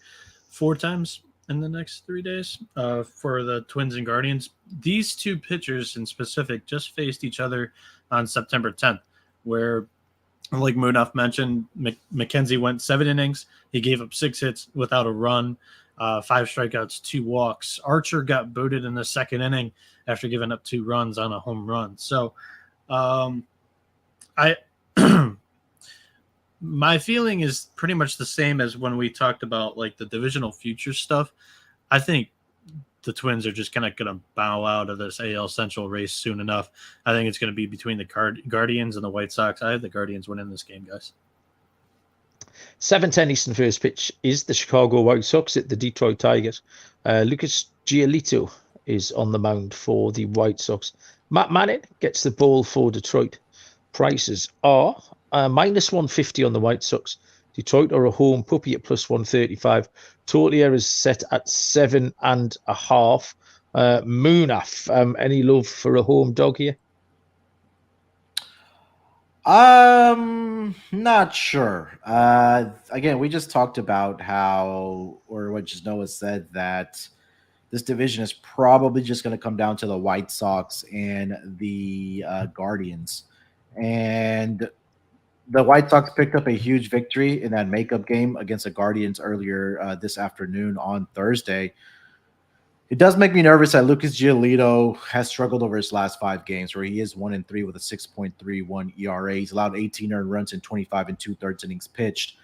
4 times in the next 3 days for the Twins and Guardians. These 2 pitchers in specific just faced each other on September 10th, where, like Munaf mentioned, McKenzie went 7 innings. He gave up 6 hits without a run, 5 strikeouts, 2 walks. Archer got booted in the 2nd inning after giving up 2 runs on a home run. So my feeling is pretty much the same as when we talked about like the divisional future stuff. I think the Twins are just kind of going to bow out of this AL Central race soon enough. I think it's going to be between the Guardians and the White Sox. I have the Guardians winning this game, guys. 7:10 Eastern first pitch is the Chicago White Sox at the Detroit Tigers. Lucas Giolito is on the mound for the White Sox. Matt Manning gets the ball for Detroit. Prices are minus 150 on the White Sox. Detroit are a home puppy at plus 135. Total here is set at 7.5. Munaf, any love for a home dog here? Not sure. Again, we just talked about how, or what just Noah said, that this division is probably just going to come down to the White Sox and the Guardians. And the White Sox picked up a huge victory in that makeup game against the Guardians earlier this afternoon on Thursday. It does make me nervous that Lucas Giolito has struggled over his last 5 games, where he is 1-3 with a 6.31 ERA. He's allowed 18 earned runs in 25 2/3 innings pitched.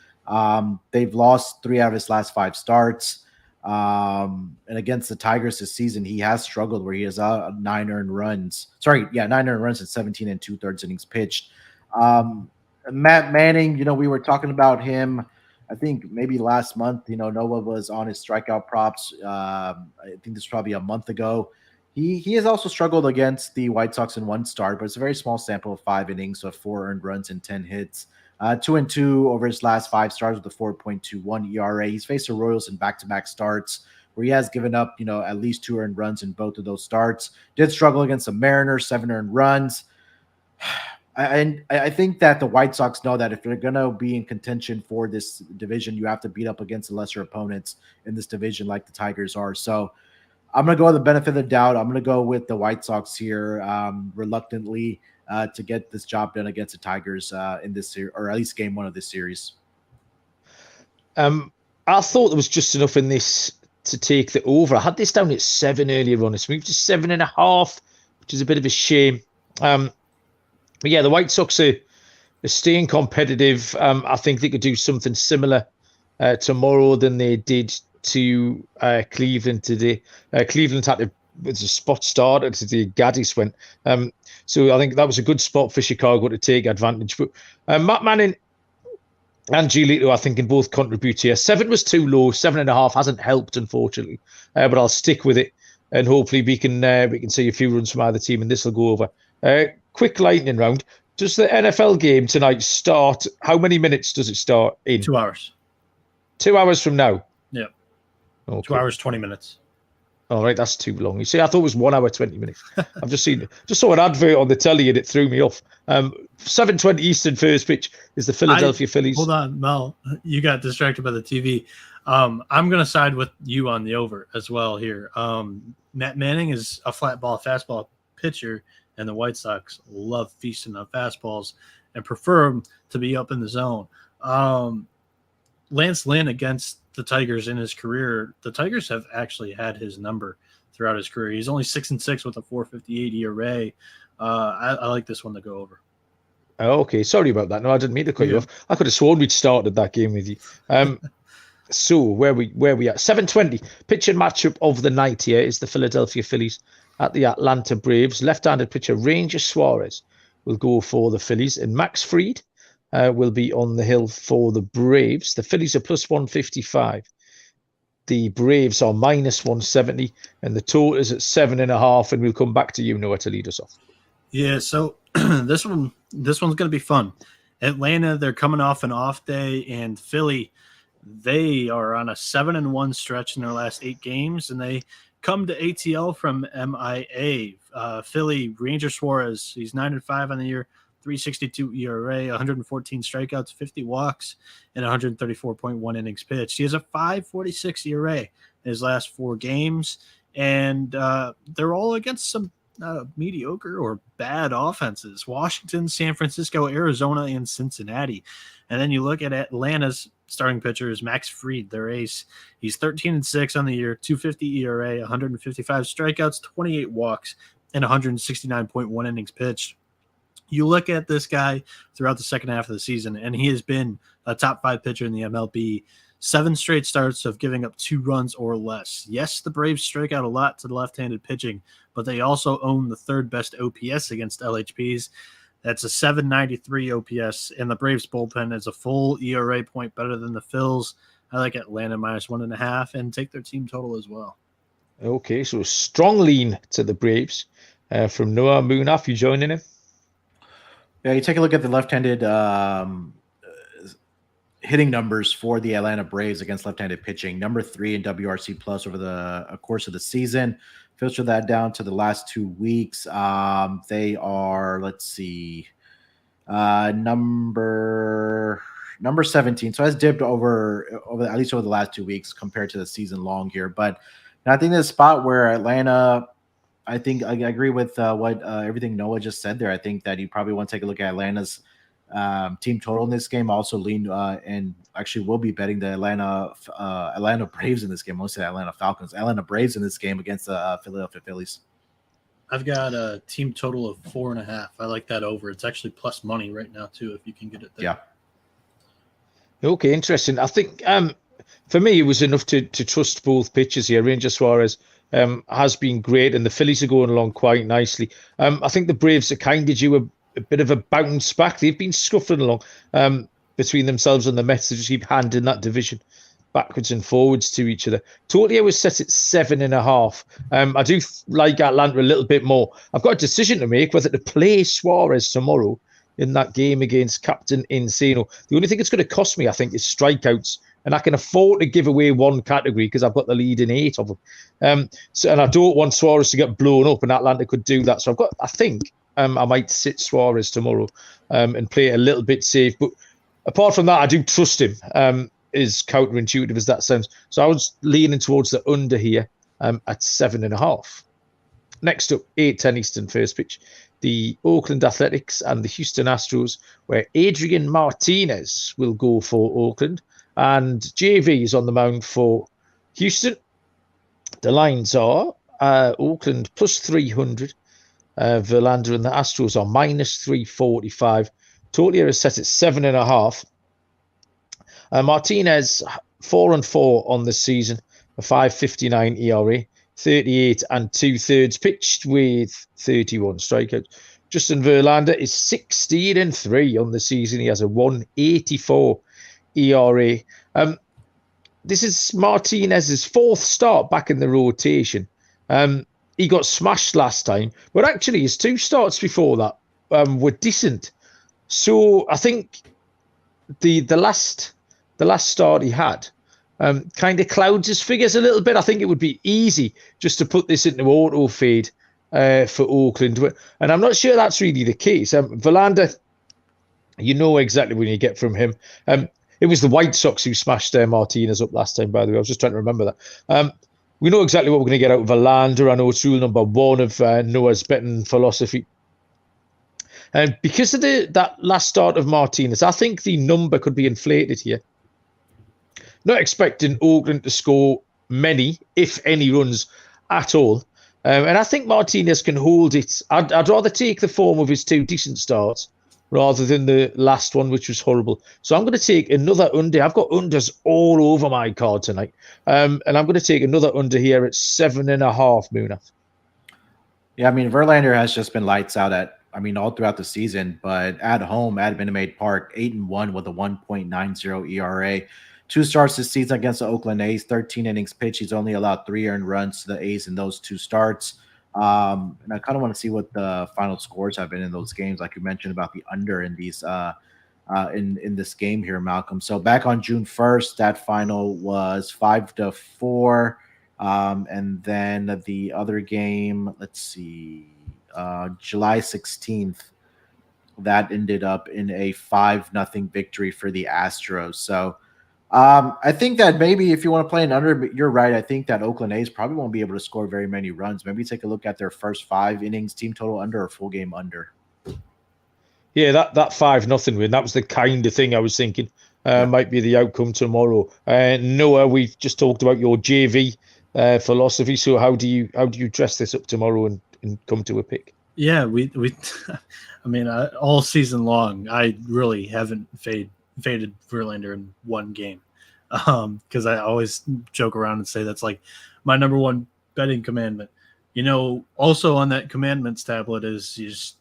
They've lost 3 out of his last 5 starts. And against the Tigers this season, he has struggled, where he has 9 earned runs. 9 earned runs in 17 2/3 innings pitched. Matt Manning, we were talking about him, I think maybe last month. Noah was on his strikeout props. I think this was probably a month ago. He has also struggled against the White Sox in 1 start, but it's a very small sample of 5 innings, so 4 earned runs and 10 hits. 2-2 over his last 5 starts with a 4.21 ERA. He's faced the Royals in back-to-back starts, where he has given up, at least 2 earned runs in both of those starts. Did struggle against the Mariners, 7 earned runs. And I think that the White Sox know that if they're going to be in contention for this division, you have to beat up against the lesser opponents in this division like the Tigers are. So I'm going to go with the benefit of the doubt. I'm going to go with the White Sox here reluctantly to get this job done against the Tigers in this series, or at least game 1 of this series. I thought there was just enough in this to take the over. I had this down at 7 earlier on. It's moved to 7.5, which is a bit of a shame. But yeah, the White Sox are staying competitive. I think they could do something similar tomorrow than they did to Cleveland today. Cleveland had a spot start as the Gaddis went. So I think that was a good spot for Chicago to take advantage. But Matt Manning and Giolito, I think, can both contribute here. 7 was too low. 7.5 hasn't helped, unfortunately. But I'll stick with it, and hopefully we can see a few runs from either team, and this will go over. Quick lightning round. Does the NFL game tonight start? How many minutes does it start in? 2 hours. 2 hours from now? Yeah. Okay. 2 hours, 20 minutes. All right, that's too long. You see, I thought it was 1 hour, 20 minutes. I've just saw an advert on the telly and it threw me off. 7:20 Eastern first pitch is the Philadelphia Phillies. Hold on, Mel. You got distracted by the TV. I'm going to side with you on the over as well here. Matt Manning is a flat ball fastball pitcher, and the White Sox love feasting on fastballs and prefer them to be up in the zone. Lance Lynn against the Tigers in his career, the Tigers have actually had his number throughout his career. He's only 6-6 with a 4.58 ERA. I like this one to go over. Okay, sorry about that. No, I didn't mean to cut you off. I could have sworn we'd started that game with you. So where we at 7:20 pitching matchup of the night here is the Philadelphia Phillies at the Atlanta Braves. Left-handed pitcher Ranger Suarez will go for the Phillies, and Max Fried will be on the hill for the Braves. The Phillies are plus 155. The Braves are minus 170, and the total is at 7.5. And we'll come back to you, Noah, to lead us off. Yeah, so this one's going to be fun. Atlanta, they're coming off an off day, and Philly, they are on a 7-1 stretch in their last 8 games, and they come to ATL from MIA. Philly, Ranger Suarez, he's 9-5 on the year, 3.62 ERA, 114 strikeouts, 50 walks, and 134.1 innings pitched. He has a 5.46 ERA in his last 4 games, and they're all against some mediocre or bad offenses: Washington, San Francisco, Arizona, and Cincinnati. And then you look at Atlanta's starting pitchers, Max Fried, their ace. He's 13-6 on the year, 2.50 ERA, 155 strikeouts, 28 walks, and 169.1 innings pitched. You look at this guy throughout the second half of the season, and he has been a top 5 pitcher in the MLB. 7 straight starts of giving up 2 runs or less. Yes, the Braves strike out a lot to the left-handed pitching, but they also own the 3rd best OPS against LHPs. That's a 793 OPS, and the Braves bullpen is a full ERA point better than the Phils. I like Atlanta minus 1.5 and take their team total as well. Okay, so a strong lean to the Braves from Noah. Munaf, you joining him? Yeah, you take a look at the left-handed hitting numbers for the Atlanta Braves against left-handed pitching. Number 3 in WRC plus over the course of the season. Filter that down to the last 2 weeks. They are, let's see, number 17. So has dipped over at least over the last 2 weeks compared to the season long here. But I think this spot where Atlanta, I think I agree with what everything Noah just said there. I think that you probably want to take a look at Atlanta's team total in this game. Also lean and actually will be betting the Atlanta Braves in this game. Mostly Atlanta Falcons, Atlanta Braves in this game against the Philadelphia Phillies. I've got a team total of 4.5. I like that over. It's actually plus money right now too, if you can get it there. Yeah. Okay, interesting. I think for me it was enough to trust both pitchers here. Ranger Suarez has been great, and the Phillies are going along quite nicely. I think the Braves are kind of due a bit of a bounce back. They've been scuffling along between themselves and the Mets. They just keep handing that division backwards and forwards to each other. Totally, I was set at 7.5. I do like Atlanta a little bit more. I've got a decision to make whether to play Suarez tomorrow in that game against Captain Insano. The only thing it's going to cost me, I think, is strikeouts. And I can afford to give away one category because I've got the lead in 8 of them. And I don't want Suarez to get blown up, and Atlanta could do that. So I think I might sit Suarez tomorrow and play it a little bit safe. But apart from that, I do trust him. As counterintuitive as that sounds. So I was leaning towards the under here at 7.5. Next up, 8:10 Eastern first pitch. The Oakland Athletics and the Houston Astros, where Adrian Martinez will go for Oakland. And JV is on the mound for Houston. The lines are Oakland plus 300. Verlander and the Astros are minus 345. Total here is set at 7.5. Martinez 4-4 on the season, a 5.59 ERA, 38 2/3 pitched with 31 strikeouts. Justin Verlander is 16-3 on the season. He has a 1.84 ERA. This is Martinez's 4th start back in the rotation. He got smashed last time, but actually his 2 starts before that were decent. So I think the last start he had kind of clouds his figures a little bit. I think it would be easy just to put this into auto fade for Oakland, and I'm not sure that's really the case. Verlander, you know exactly what you get from him. It was the White Sox who smashed Martinez up last time, by the way. I was just trying to remember that. We know exactly what we're going to get out of Verlander. I know it's rule number 1 of Noah's betting philosophy. And because of that last start of Martinez, I think the number could be inflated here. Not expecting Oakland to score many, if any, runs at all. And I think Martinez can hold it. I'd rather take the form of his 2 decent starts rather than the last one, which was horrible. So I'm going to take another under. I've got unders all over my card tonight. And I'm going to take another under here at 7.5, Munaf. Yeah, I mean, Verlander has just been lights out all throughout the season, but at home at Minute Maid Park, 8-1 with a 1.90 ERA. 2 starts this season against the Oakland A's, 13 innings pitched. He's only allowed 3 earned runs to the A's in those 2 starts. And I kind of want to see what the final scores have been in those games, like you mentioned about the under in these in this game here, Malcolm. So back on June 1st, that final was 5-4. And then the other game, let's see, July 16th, that ended up in a 5-0 victory for the Astros. So I think that maybe if you want to play an under, you're right. I think that Oakland A's probably won't be able to score very many runs. Maybe take a look at their first 5 innings, team total under or full game under. Yeah, that 5-0 win, that was the kind of thing I was thinking might be the outcome tomorrow. Noah, we've just talked about your JV philosophy. So how do you dress this up tomorrow and come to a pick? Yeah, we I mean, all season long, I really haven't faded Verlander in one game, because I always joke around and say that's like my number 1 betting commandment. Also on that commandments tablet is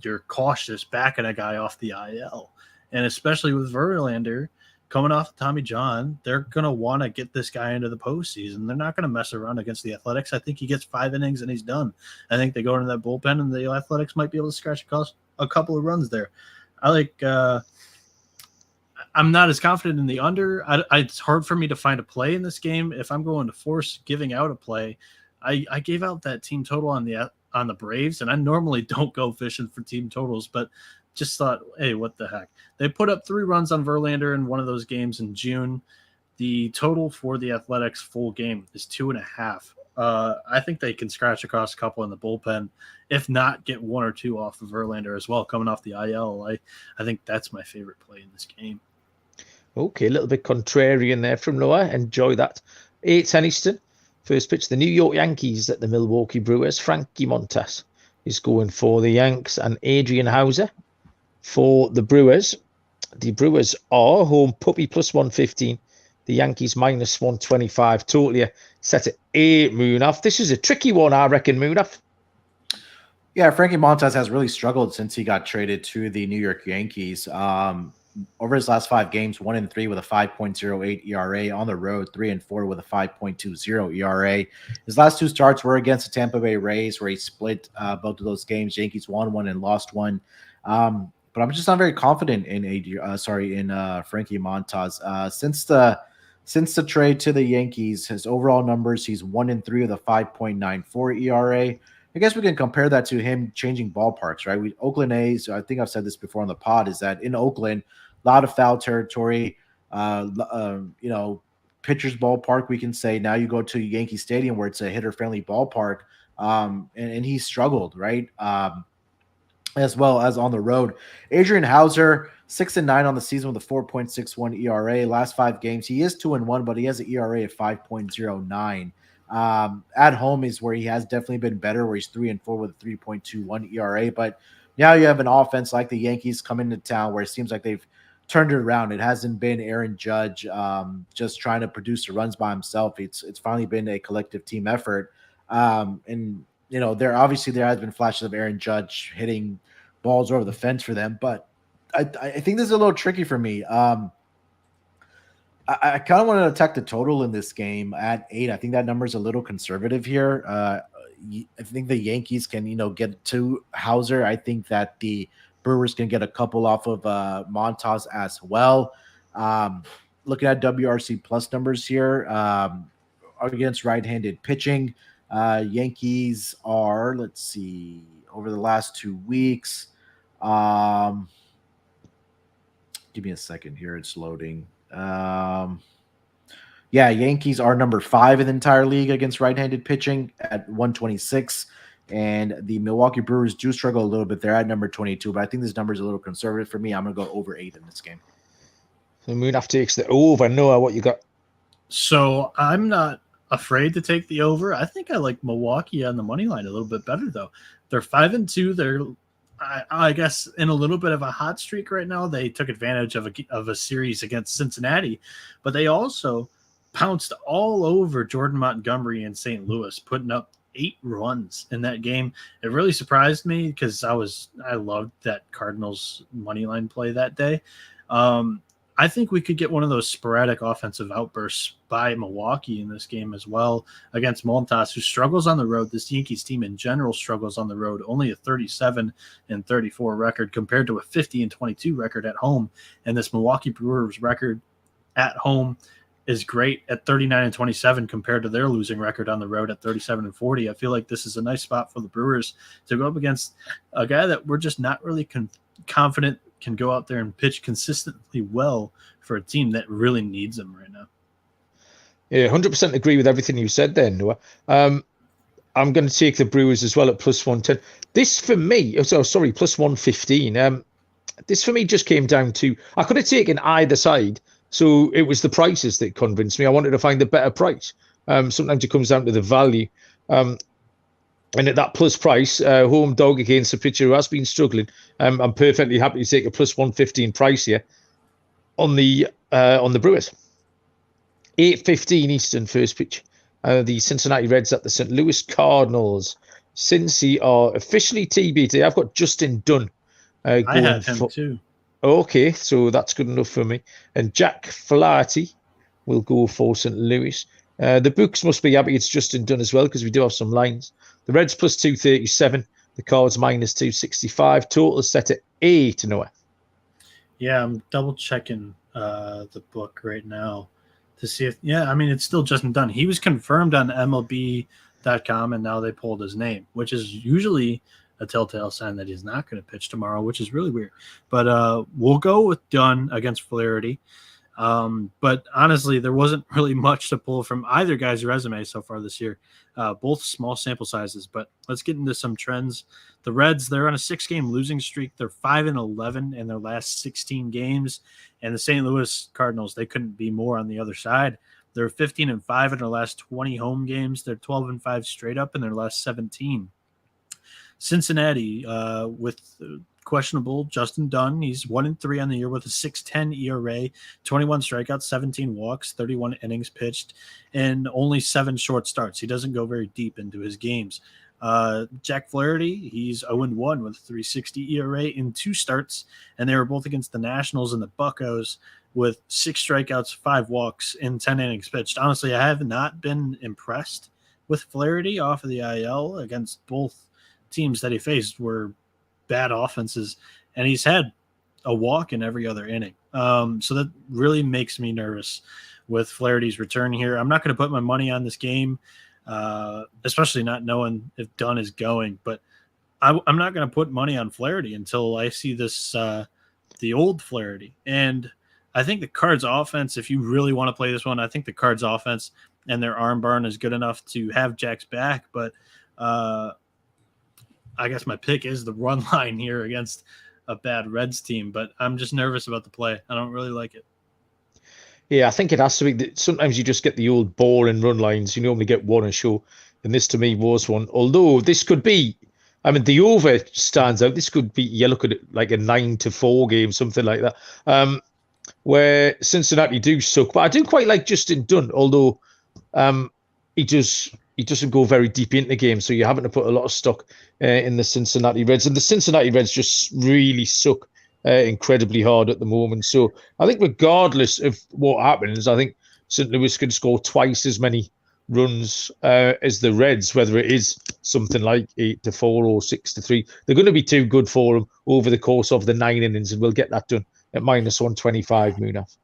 you're cautious backing a guy off the IL, and especially with Verlander coming off Tommy John, they're going to want to get this guy into the postseason. They're not going to mess around against the Athletics. I think he gets 5 innings and he's done. I think they go into that bullpen and the Athletics might be able to scratch a couple of runs there. I'm not as confident in the under. It's hard for me to find a play in this game. If I'm going to force giving out a play, I gave out that team total on the Braves, and I normally don't go fishing for team totals, but just thought, hey, what the heck? They put up 3 runs on Verlander in one of those games in June. The total for the Athletics full game is 2.5. I think they can scratch across a couple in the bullpen, if not get 1 or 2 off of Verlander as well, coming off the IL. I think that's my favorite play in this game. Okay, a little bit contrarian there from Noah. Enjoy that. 8:10 Eastern. First pitch, the New York Yankees at the Milwaukee Brewers. Frankie Montas is going for the Yanks, and Adrian Hauser for the Brewers. The Brewers are home puppy plus 115. The Yankees minus 125. Totally set at 8, Munaf. This is a tricky one, I reckon, Munaf. Yeah, Frankie Montas has really struggled since he got traded to the New York Yankees. Over his last 5 games, 1-3 with a 5.08 ERA on the road, 3-4 with a 5.20 ERA. His last 2 starts were against the Tampa Bay Rays, where he split both of those games. Yankees won 1 and lost 1. But I'm just not very confident in Frankie Montas. Since the trade to the Yankees, his overall numbers, he's 1-3 with a 5.94 ERA. I guess we can compare that to him changing ballparks, right? Oakland A's, I think I've said this before on the pod, is that in Oakland, a lot of foul territory, pitcher's ballpark, we can say. Now you go to Yankee Stadium where it's a hitter-friendly ballpark, and he struggled, right? As well as on the road. Adrian Hauser, 6-9 on the season with a 4.61 ERA. Last 5 games, he is 2-1, but he has an ERA of 5.09. At home is where he has definitely been better, where he's 3-4 with a 3.21 ERA. But now you have an offense like the Yankees come into town where it seems like they've turned it around. It hasn't been Aaron Judge just trying to produce the runs by himself. It's finally been a collective team effort. And there has been flashes of Aaron Judge hitting balls over the fence for them, but I think this is a little tricky for me. I kind of want to attack the total in this game at 8. I think that number is a little conservative here. I think the Yankees can, get to Hauser. I think that the Brewers can get a couple off of Montas as well. Looking at WRC plus numbers here against right-handed pitching, Yankees are, let's see, over the last 2 weeks, Give me a second here. It's loading. Yeah, Yankees are number 5 in the entire league against right-handed pitching at 126. And the Milwaukee Brewers do struggle a little bit. They're at number 22, but I think this number is a little conservative for me. I'm going to go over 8 in this game. So Moonaf takes the over. Noah, what you got? So I'm not afraid to take the over. I think I like Milwaukee on the money line a little bit better, though. They're 5-2. They're, I guess, in a little bit of a hot streak right now. They took advantage of a series against Cincinnati, but they also pounced all over Jordan Montgomery in St. Louis, putting up 8 runs in that game. It really surprised me because I loved that Cardinals money line play that day. I think we could get one of those sporadic offensive outbursts by Milwaukee in this game as well against Montas, who struggles on the road. This Yankees team in general struggles on the road, only a 37-34 record compared to a 50-22 record at home. And this Milwaukee Brewers record at home is great at 39-27 compared to their losing record on the road at 37-40. I feel like this is a nice spot for the Brewers to go up against a guy that we're just not really confident can go out there and pitch consistently well for a team that really needs them right now. Yeah, 100% agree with everything you said there, Noah. I'm going to take the Brewers as well at plus 110. This for me, plus 115. This for me just came down to, I could have taken either side. So it was the prices that convinced me. I wanted to find the better price. Sometimes it comes down to the value. And at that plus price, home dog against a pitcher who has been struggling, I'm perfectly happy to take a plus 115 price here on the Brewers. 8:15 Eastern first pitch. The Cincinnati Reds at the St. Louis Cardinals. Cincy are officially TBT. I've got Justin Dunn. I had him too. Okay, so that's good enough for me. And Jack Flaherty will go for St. Louis. The books must be happy it's Justin Dunn as well because we do have some lines. The Reds plus 237. The Cards minus 265. Total is set at 8, Noah. Yeah, I'm double checking the book right now to see if, it's still Justin Dunn. He was confirmed on MLB.com and now they pulled his name, which is usually a telltale sign that he's not going to pitch tomorrow, which is really weird. But we'll go with Dunn against Flaherty. But honestly, there wasn't really much to pull from either guy's resume so far this year. Both small sample sizes, but let's get into some trends. The Reds, they're on a 6-game losing streak. They're 5-11 in their last 16 games. And the St. Louis Cardinals, they couldn't be more on the other side. They're 15-5 in their last 20 home games. They're 12-5 straight up in their last 17. Cincinnati, with questionable Justin Dunn, he's 1-3 on the year with a 6.10 ERA, 21 strikeouts, 17 walks, 31 innings pitched, and only 7 short starts. He doesn't go very deep into his games. Jack Flaherty, he's 0-1 with a 3.60 ERA in 2 starts, and they were both against the Nationals and the Buccos with 6 strikeouts, 5 walks, and 10 innings pitched. Honestly, I have not been impressed with Flaherty off of the IL against both teams that he faced were bad offenses, and he's had a walk in every other inning. So that really makes me nervous with Flaherty's return here. I'm not going to put my money on this game, especially not knowing if Dunn is going, but I'm not going to put money on Flaherty until I see this, the old Flaherty. And I think the Cards offense, if you really want to play this one, I think the Cards offense and their arm burn is good enough to have Jack's back, but I guess my pick is the run line here against a bad Reds team, but I'm just nervous about the play. I don't really like it. Yeah, I think it has to be. Sometimes you just get the old boring run lines. You normally get one a show, and this to me was one. Although this could be, the over stands out. This could be, you look at it like a 9-4 game, something like that, where Cincinnati do suck. But I do quite like Justin Dunn, although he doesn't go very deep into the game, so you're having to put a lot of stock in the Cincinnati Reds. And the Cincinnati Reds just really suck incredibly hard at the moment. So I think regardless of what happens, I think St. Louis can score twice as many runs as the Reds, whether it is something like 8-4 or 6-3. They're going to be too good for them over the course of the 9 innings, and we'll get that done at minus 125, Munaf.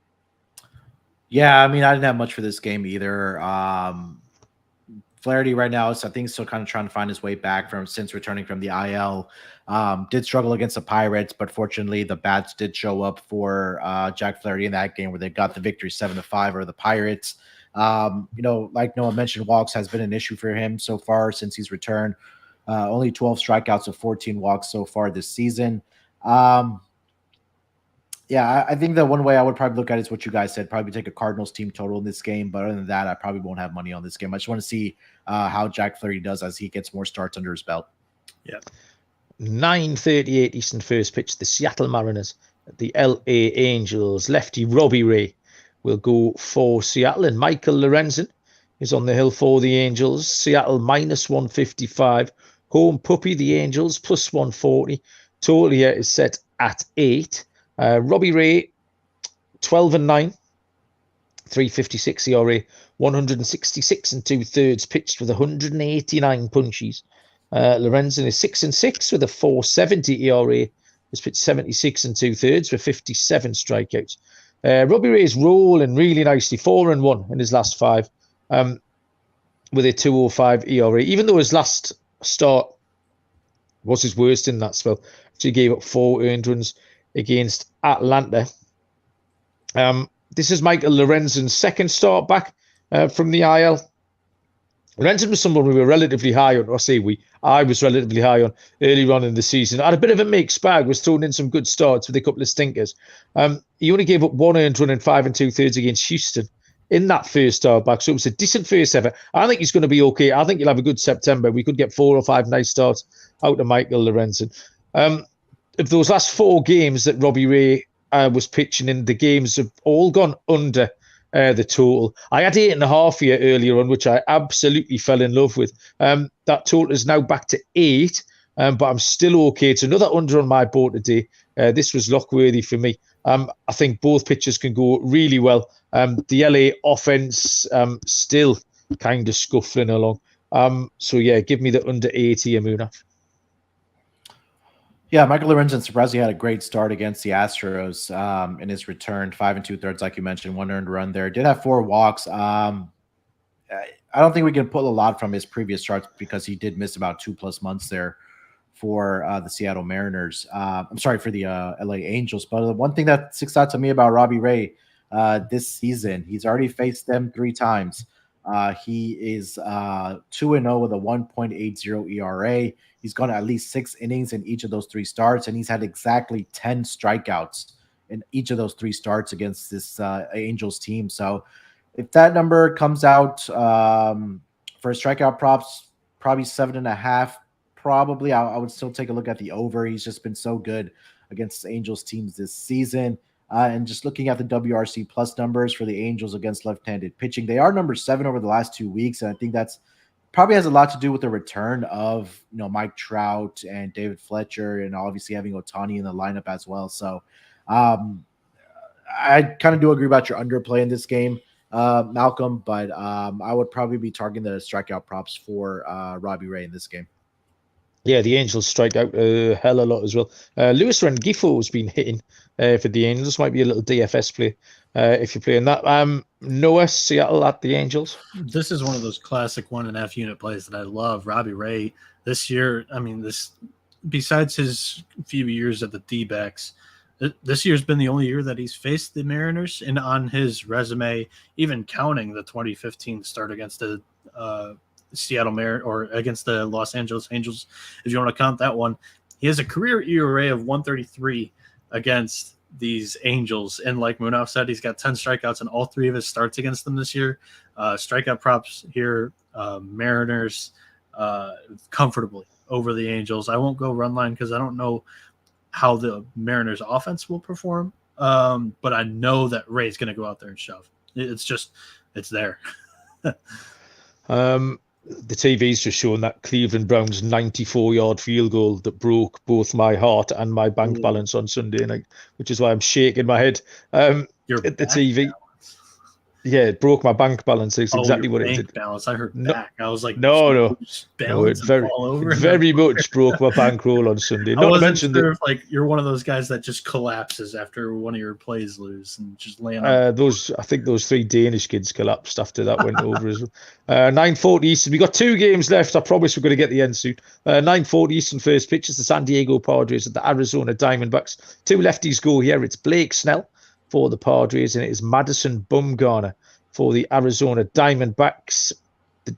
Yeah, I didn't have much for this game either. Flaherty right now is, I think, still kind of trying to find his way back since returning from the IL. Did struggle against the Pirates, but fortunately the bats did show up for Jack Flaherty in that game where they got the victory 7-5 over the Pirates. Like Noah mentioned, walks has been an issue for him so far since he's returned. Only 12 strikeouts of 14 walks so far this season. I think the one way I would probably look at it is what you guys said, probably take a Cardinals team total in this game. But other than that, I probably won't have money on this game. I just want to see how Jack Flaherty does as he gets more starts under his belt. Yeah. 9:38 Eastern first pitch. The Seattle Mariners at the LA Angels. Lefty Robbie Ray will go for Seattle, and Michael Lorenzen is on the hill for the Angels. Seattle -155. Home puppy, the Angels, +140. Total here is set at 8. Robbie Ray, 12-9, 3.56 ERA, 166 2/3 pitched with 189 punches. Lorenzen is 6-6 with a 4.70 ERA. Has pitched 76 2/3 with 57 strikeouts. Robbie Ray is rolling really nicely, 4-1 in his last 5, with a 2.05 ERA. Even though his last start was his worst in that spell, he gave up 4 earned runs against Atlanta. This is Michael Lorenzen's second start back from the IL. Lorenzen was someone we were relatively high on. I was relatively high on early on in the season. Had a bit of a mixed bag, was throwing in some good starts with a couple of stinkers. He only gave up 1 earned run in 5 2/3 against Houston in that first start back. So it was a decent first effort. I think he's going to be okay. I think he'll have a good September. We could get 4 or 5 nice starts out of Michael Lorenzen. Of those last 4 games that Robbie Ray was pitching in, the games have all gone under the total. I had 8.5 here earlier on, which I absolutely fell in love with. That total is now back to 8, but I'm still okay. It's another under on my board today. This was lock-worthy for me. I think both pitchers can go really well. The LA offense still kind of scuffling along. Give me the under 80, Amuna. Yeah, Michael Lorenzen, surprised he had a great start against the Astros in his return. 5 2/3, like you mentioned, 1 earned run there. Did have 4 walks. I don't think we can pull a lot from his previous starts because he did miss about 2+ months there for the Seattle Mariners. For the LA Angels. But the one thing that sticks out to me about Robbie Ray this season, he's already faced them 3 times. He is 2-0 with a 1.80 ERA. He's gone at least 6 innings in each of those 3 starts, and he's had exactly 10 strikeouts in each of those 3 starts against this Angels team. So if that number comes out for strikeout props, probably 7.5. Probably I would still take a look at the over. He's just been so good against the Angels teams this season. And just looking at the WRC plus numbers for the Angels against left-handed pitching, they are number 7 over the last 2 weeks, and I think that's probably has a lot to do with the return of Mike Trout and David Fletcher, and obviously having Ohtani in the lineup as well. So I kind of do agree about your underplay in this game, Malcolm, but I would probably be targeting the strikeout props for Robbie Ray in this game. Yeah, the Angels strike out a hell of a lot as well. Luis Rengifo has been hitting for the Angels. Might be a little DFS play if you're playing that. Noah, Seattle at the Angels. This is one of those classic 1.5 unit plays that I love. Robbie Ray this year. I mean, besides his few years at the D-backs, this year's been the only year that he's faced the Mariners, and on his resume, even counting the 2015 start against the Seattle Mariners or against the Los Angeles Angels, if you want to count that one, he has a career ERA of 1.33 against these Angels, and like Munaf said, he's got 10 strikeouts in all 3 of his starts against them this year. Strikeout props here, Mariners comfortably over the Angels. I won't go run line because I don't know how the Mariners offense will perform, but I know that Ray's going to go out there and shove. It's there. The TV's just showing that Cleveland Browns 94-yard field goal that broke both my heart and my bank balance on Sunday night, which is why I'm shaking my head at the TV. Yeah, it broke my bank balance. It's exactly what it bank did. balance. I heard No, back. I was like, no. balance It and fall over. very much broke my bankroll on Sunday. I Not to wasn't mention sure if like you're one of those guys that just collapses after one of your plays lose and just land on I think those 3 Danish kids collapsed after that went over as well. 9:40 Eastern. We got 2 games left. I promise we're going to get the end soon. 9:40 Eastern first pitch is the San Diego Padres at the Arizona Diamondbacks. 2 lefties go here. It's Blake Snell for the Padres, and it is Madison Bumgarner for the Arizona Diamondbacks. The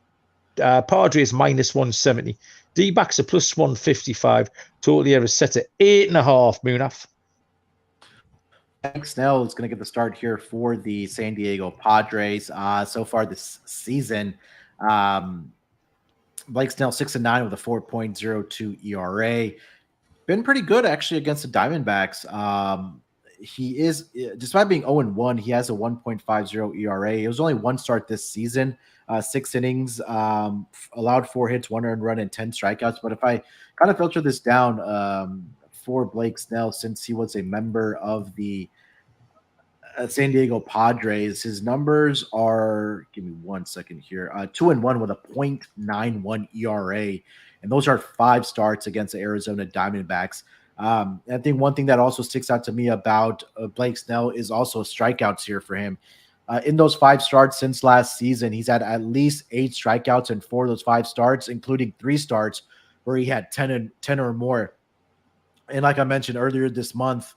Padres -170. D-backs are +155. Total here is set at 8.5. Munaf. Blake Snell is going to get the start here for the San Diego Padres. So far this season, Blake Snell 6-9 with a 4.02 ERA. Been pretty good actually against the Diamondbacks. He is, despite being 0-1, he has a 1.50 ERA. It was only 1 start this season, 6 innings, allowed 4 hits, 1 earned run, and 10 strikeouts. But if I kind of filter this down for Blake Snell, since he was a member of the San Diego Padres, his numbers are, give me 1 second here, 2-1 with a 0.91 ERA. And those are 5 starts against the Arizona Diamondbacks. I think one thing that also sticks out to me about Blake Snell is also strikeouts here for him. In those 5 starts since last season, he's had at least 8 strikeouts in 4 of those 5 starts, including 3 starts where he had 10 or more. And like I mentioned earlier this month,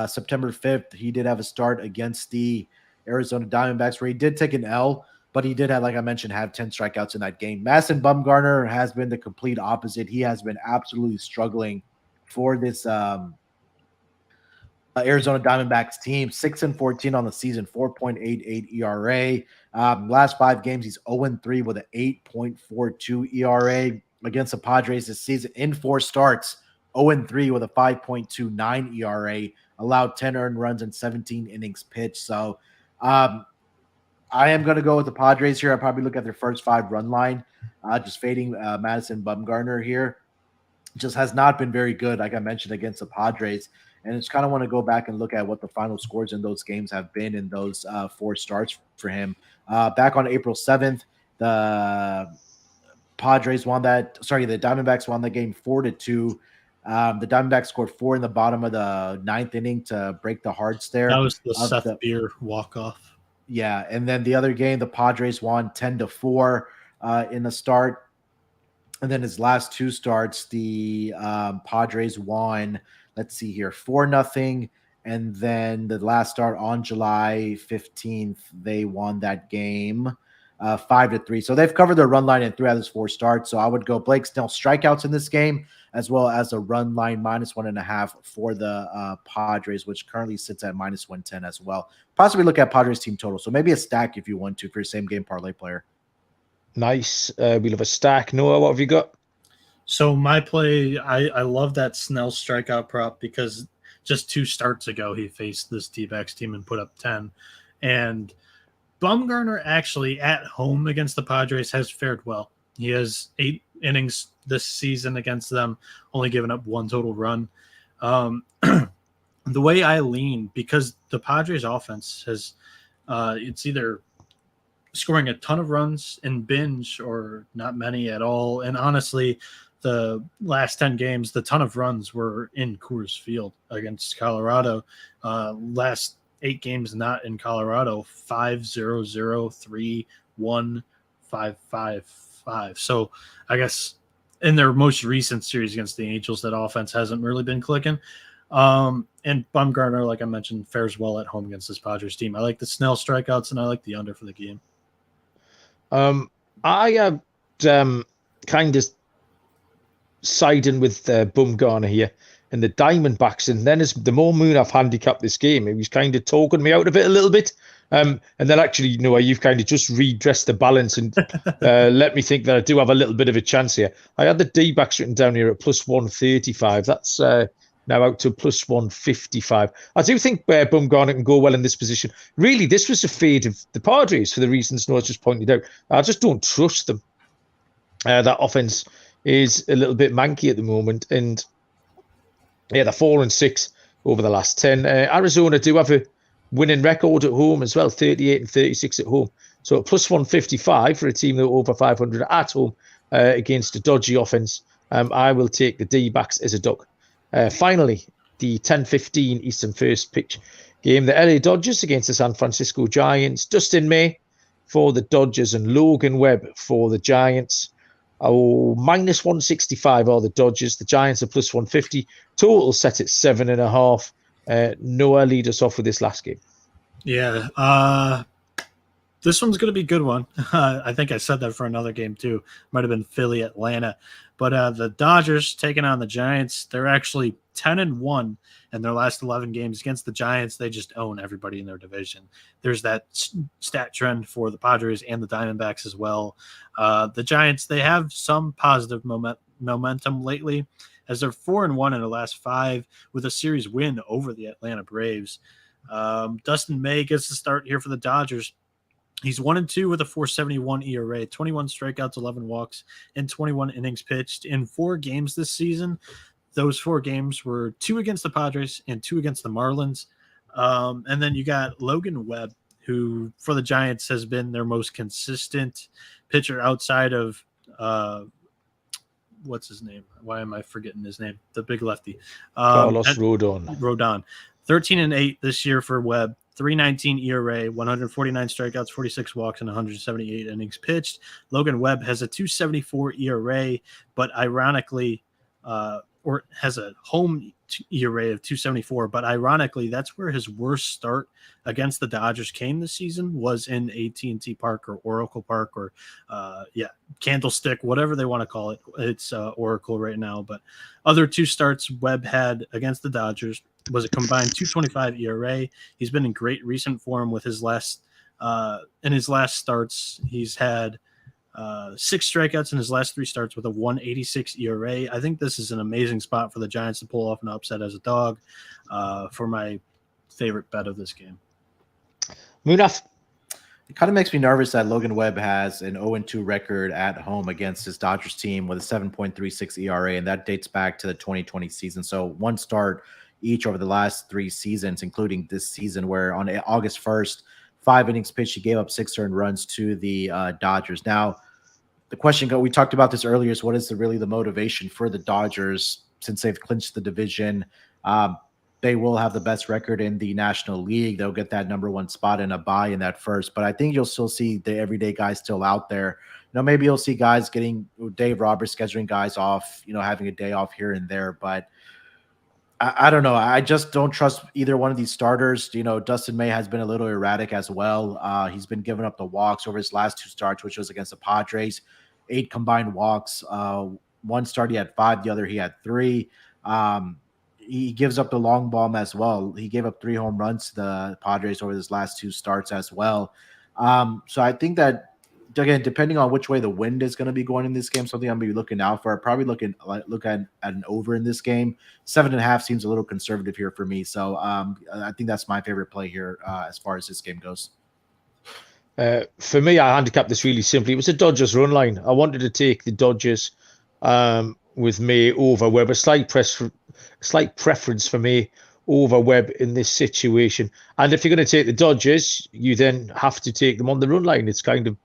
September 5th, he did have a start against the Arizona Diamondbacks where he did take an L, but he did have, like I mentioned, have 10 strikeouts in that game. Madison Bumgarner has been the complete opposite. He has been absolutely struggling for this Arizona Diamondbacks team. 6-14 on the season, 4.88 ERA. Last 5 games, he's 0-3 with an 8.42 ERA against the Padres this season. In 4 starts, 0-3 with a 5.29 ERA, allowed 10 earned runs and 17 innings pitched. So I am going to go with the Padres here. I'll probably look at their first 5 run line, just fading Madison Bumgarner here. Just has not been very good, like I mentioned, against the Padres. And it's kind of want to go back and look at what the final scores in those games have been in those 4 starts for him. Back on April 7th, the Diamondbacks won that game 4-2. The Diamondbacks scored 4 in the bottom of the 9th inning to break the hearts there. That was the Seth Beer walk-off. Yeah, and then the other game, the Padres won 10-4 in the start. And then his last 2 starts, the Padres won, let's see here, 4-0. And then the last start on July 15th, they won that game 5-3. So they've covered their run line in 3 out of those 4 starts. So I would go Blake Snell strikeouts in this game, as well as a run line -1.5 for the Padres, which currently sits at -110 as well. Possibly look at Padres team total. So maybe a stack if you want to for your same game parlay player. Nice. We'll have a stack. Noah, what have you got? So my play, I love that Snell strikeout prop because just 2 starts ago he faced this D-backs team and put up 10. And Bumgarner actually at home against the Padres has fared well. He has 8 innings this season against them, only given up 1 total run. The way I lean, because the Padres offense has it's either scoring a ton of runs in binge or not many at all. And honestly, the last 10 games, the ton of runs were in Coors Field against Colorado. Last 8 games not in Colorado, 5-0-0, 3-1, 5-5-5. So I guess in their most recent series against the Angels, that offense hasn't really been clicking. And Bumgarner, like I mentioned, fares well at home against this Padres team. I like the Snell strikeouts, and I like the under for the game. I am kind of siding with Bumgarner here and the Diamondbacks, and then as the more moon I've handicapped this game, it was kind of talking me out of it a little bit. And then actually, you've kind of just redressed the balance and let me think that I do have a little bit of a chance here. I had the D-backs written down here at +135. That's now out to +155. I do think Bumgarner can go well in this position. Really, this was a fade of the Padres for the reasons Noah's just pointed out. I just don't trust them. That offense is a little bit manky at the moment. And yeah, they're 4-6 over the last 10. Arizona do have a winning record at home as well, 38-36 at home. So plus 155 for a team that are over 500 at home against a dodgy offense. I will take the D-backs as a dog. Finally, the 10:15 Eastern first pitch game, the LA Dodgers against the San Francisco Giants. Dustin May for the Dodgers and Logan Webb for the Giants. Minus 165 are the Dodgers. The Giants are plus 150. Total set at 7.5. Noah, lead us off with this last game. Yeah, this one's going to be a good one. I think I said that for another game too. Might have been Philly, Atlanta. But the Dodgers taking on the Giants, they're actually 10-1 in their last 11 games against the Giants. They just own everybody in their division. There's that stat trend for the Padres and the Diamondbacks as well. The Giants, they have some positive momentum lately, as they're 4-1 in the last 5 with a series win over the Atlanta Braves. Dustin May gets the start here for the Dodgers. He's 1-2 with a 4.71 ERA, 21 strikeouts, 11 walks, and 21 innings pitched in 4 games this season. Those 4 games were 2 against the Padres and 2 against the Marlins. And then you got Logan Webb, who for the Giants has been their most consistent pitcher outside of what's his name? Why am I forgetting his name? The big lefty. Carlos Rodon. 13-8 this year for Webb. 3.19 ERA, 149 strikeouts, 46 walks, and 178 innings pitched. Logan Webb has a 2.74 ERA, but ironically, or has a home ERA of 2.74. But ironically, that's where his worst start against the Dodgers came this season, was in AT&T Park or Oracle Park or Candlestick, whatever they want to call it. It's Oracle right now. But other 2 starts Webb had against the Dodgers was a combined 2.25 ERA. He's been in great recent form with his last starts. He's had 6 strikeouts in his last 3 starts with a 1.86 ERA. I think this is an amazing spot for the Giants to pull off an upset as a dog for my favorite bet of this game. Munaf. It kind of makes me nervous that Logan Webb has an 0-2 record at home against his Dodgers team with a 7.36 ERA, and that dates back to the 2020 season. So 1 start each over the last 3 seasons, including this season, where on August 1st, 5 innings pitched, he gave up 6 earned runs to the Dodgers. Now, the question, we talked about this earlier, is what is really the motivation for the Dodgers since they've clinched the division? They will have the best record in the National League. They'll get that number 1 spot and a bye in that first. But I think you'll still see the everyday guys still out there. Maybe you'll see guys getting Dave Roberts scheduling guys off, having a day off here and there. But I don't know. I just don't trust either one of these starters. Dustin May has been a little erratic as well. He's been giving up the walks over his last 2 starts, which was against the Padres. 8 combined walks. 1 start he had 5, the other he had 3. He gives up the long bomb as well. He gave up 3 home runs to the Padres over his last 2 starts as well. So I think that, again, depending on which way the wind is going to be going in this game, something I'm going to be looking out for. Probably look at an over in this game. 7.5 seems a little conservative here for me. So I think that's my favorite play here as far as this game goes. For me, I handicapped this really simply. It was a Dodgers run line. I wanted to take the Dodgers with May over Webb. A slight preference for me over Webb in this situation. And if you're going to take the Dodgers, you then have to take them on the run line. It's kind of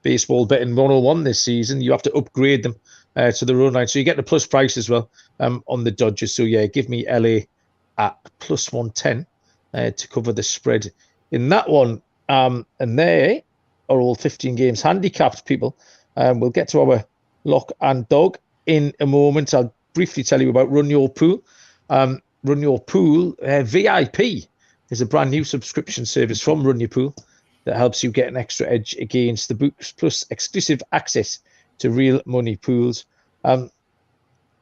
baseball betting 101 this season. You have to upgrade them to the run line. So you get the plus price as well on the Dodgers. So yeah, give me LA at plus 110 to cover the spread in that one. And they are all 15 games handicapped, people. We'll get to our lock and dog in a moment. I'll briefly tell you about Run Your Pool. Run Your Pool VIP is a brand new subscription service from Run Your Pool that helps you get an extra edge against the books, plus exclusive access to real money pools.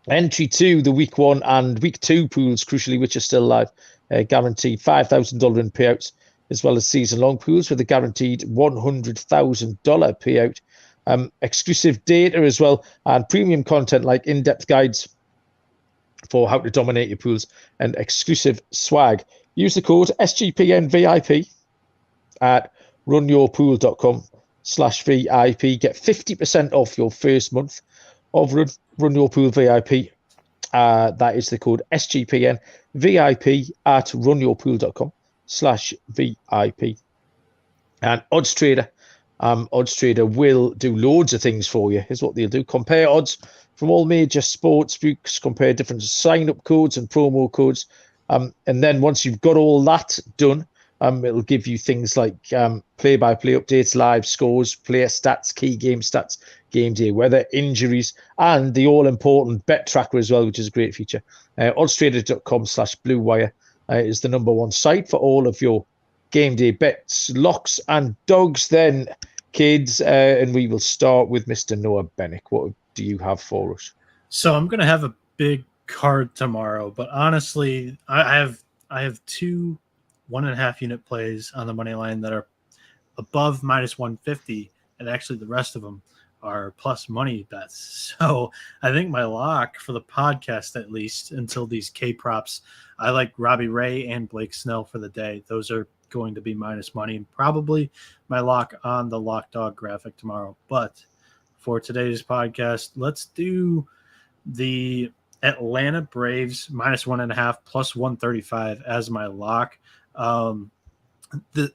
Entry to the week 1 and week 2 pools, crucially, which are still live, guaranteed $5,000 in payouts, as well as season-long pools with a guaranteed $100,000 payout. Exclusive data as well, and premium content like in-depth guides for how to dominate your pools and exclusive swag. Use the code SGPNVIP at runyourpool.com/VIP. Get 50% off your first month of Run Your Pool VIP. That is the code SGPNVIP at runyourpool.com odds.com/VIP. And Odds Trader. Odds Trader will do loads of things for you. Here's what they'll do. Compare odds from all major sports books, compare different sign-up codes and promo codes. And then once you've got all that done, it'll give you things like play-by-play updates, live scores, player stats, key game stats, game day weather, injuries, and the all-important bet tracker as well, which is a great feature. Oddstrader.com/Blue Wire is the #1 site for all of your game day bets, locks, and dogs. Then, kids, and we will start with Mr. Noah Bennick. What do you have for us? So I'm going to have a big card tomorrow, but honestly, I have 2 1.5 unit plays on the money line that are above -150, and actually the rest of them are plus money bets. So I think my lock for the podcast, at least until these K props, I like Robbie Ray and Blake Snell for the day. Those are going to be minus money, and probably my lock on the Lock Dog graphic tomorrow. But for today's podcast, let's do the Atlanta Braves -1.5 plus 135 as my lock.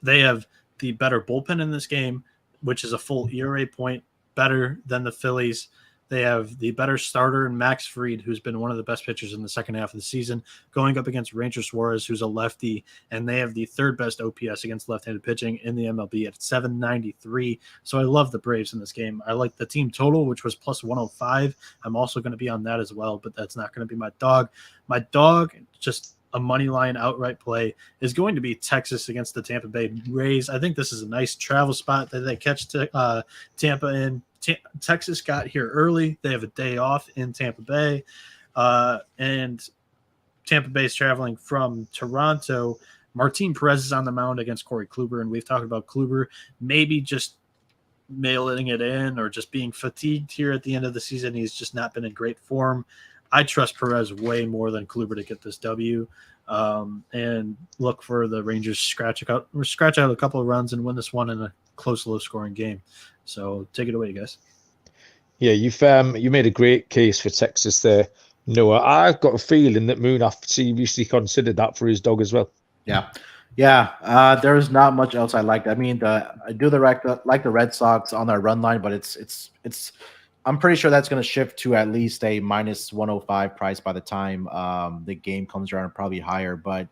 They have the better bullpen in this game, which is a full ERA point better than the Phillies. They have the better starter in Max Fried, who's been one of the best pitchers in the second half of the season, going up against Ranger Suarez, who's a lefty, and they have the third best OPS against left-handed pitching in the MLB at 793. So I love the Braves in this game. I like the team total, which was plus 105. I'm also going to be on that as well, but that's not going to be my dog. My dog, just a money line outright play, is going to be Texas against the Tampa Bay Rays. I think this is a nice travel spot that they catch Tampa in. Texas got here early. They have a day off in Tampa Bay, and Tampa Bay is traveling from Toronto. Martin Perez is on the mound against Corey Kluber, and we've talked about Kluber maybe just mailing it in or just being fatigued here at the end of the season. He's just not been in great form. I trust Perez way more than Kluber to get this W, and look for the Rangers scratch out a couple of runs and win this one in a close, low-scoring game. So take it away, guys. Yeah, you made a great case for Texas there, Noah. I've got a feeling that Munaf seriously considered that for his dog as well. Yeah. There's not much else I like. I mean, I do like the Red Sox on their run line, but it's. I'm pretty sure that's going to shift to at least a minus 105 price by the time the game comes around, and probably higher. But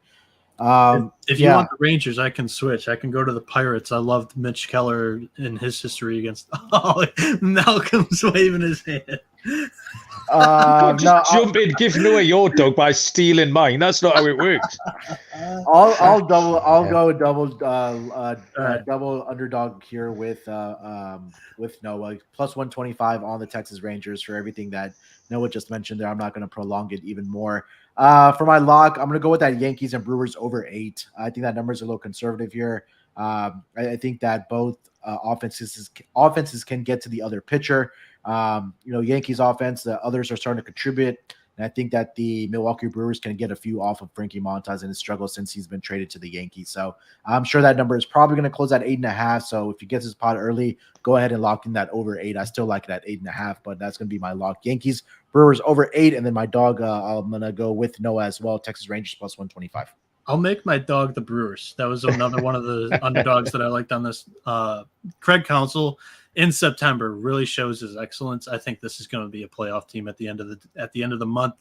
if you want the Rangers, I can switch. I can go to the Pirates. I loved Mitch Keller in his history against. Oh, Malcolm's waving his hand. Jump in, give Noah your dog by stealing mine. That's not how it works. I'll go double underdog here with Noah plus 125 on the Texas Rangers for everything that Noah just mentioned there. I'm not going to prolong it even more. For my lock, I'm going to go with that Yankees and Brewers over 8. I think that number is a little conservative here. I think that both offenses can get to the other pitcher. Yankees offense, the others are starting to contribute. And I think that the Milwaukee Brewers can get a few off of Frankie Montas and his struggle since he's been traded to the Yankees. So I'm sure that number is probably going to close at 8.5. So if you get this pot early, go ahead and lock in that over 8. I still like it at 8.5, but that's going to be my lock. Yankees, Brewers over 8. And then my dog, I'm going to go with Noah as well. Texas Rangers plus 125. I'll make my dog the Brewers. That was another one of the underdogs that I liked on this. Craig Counsell in September really shows his excellence. I think this is going to be a playoff team at the end of the month.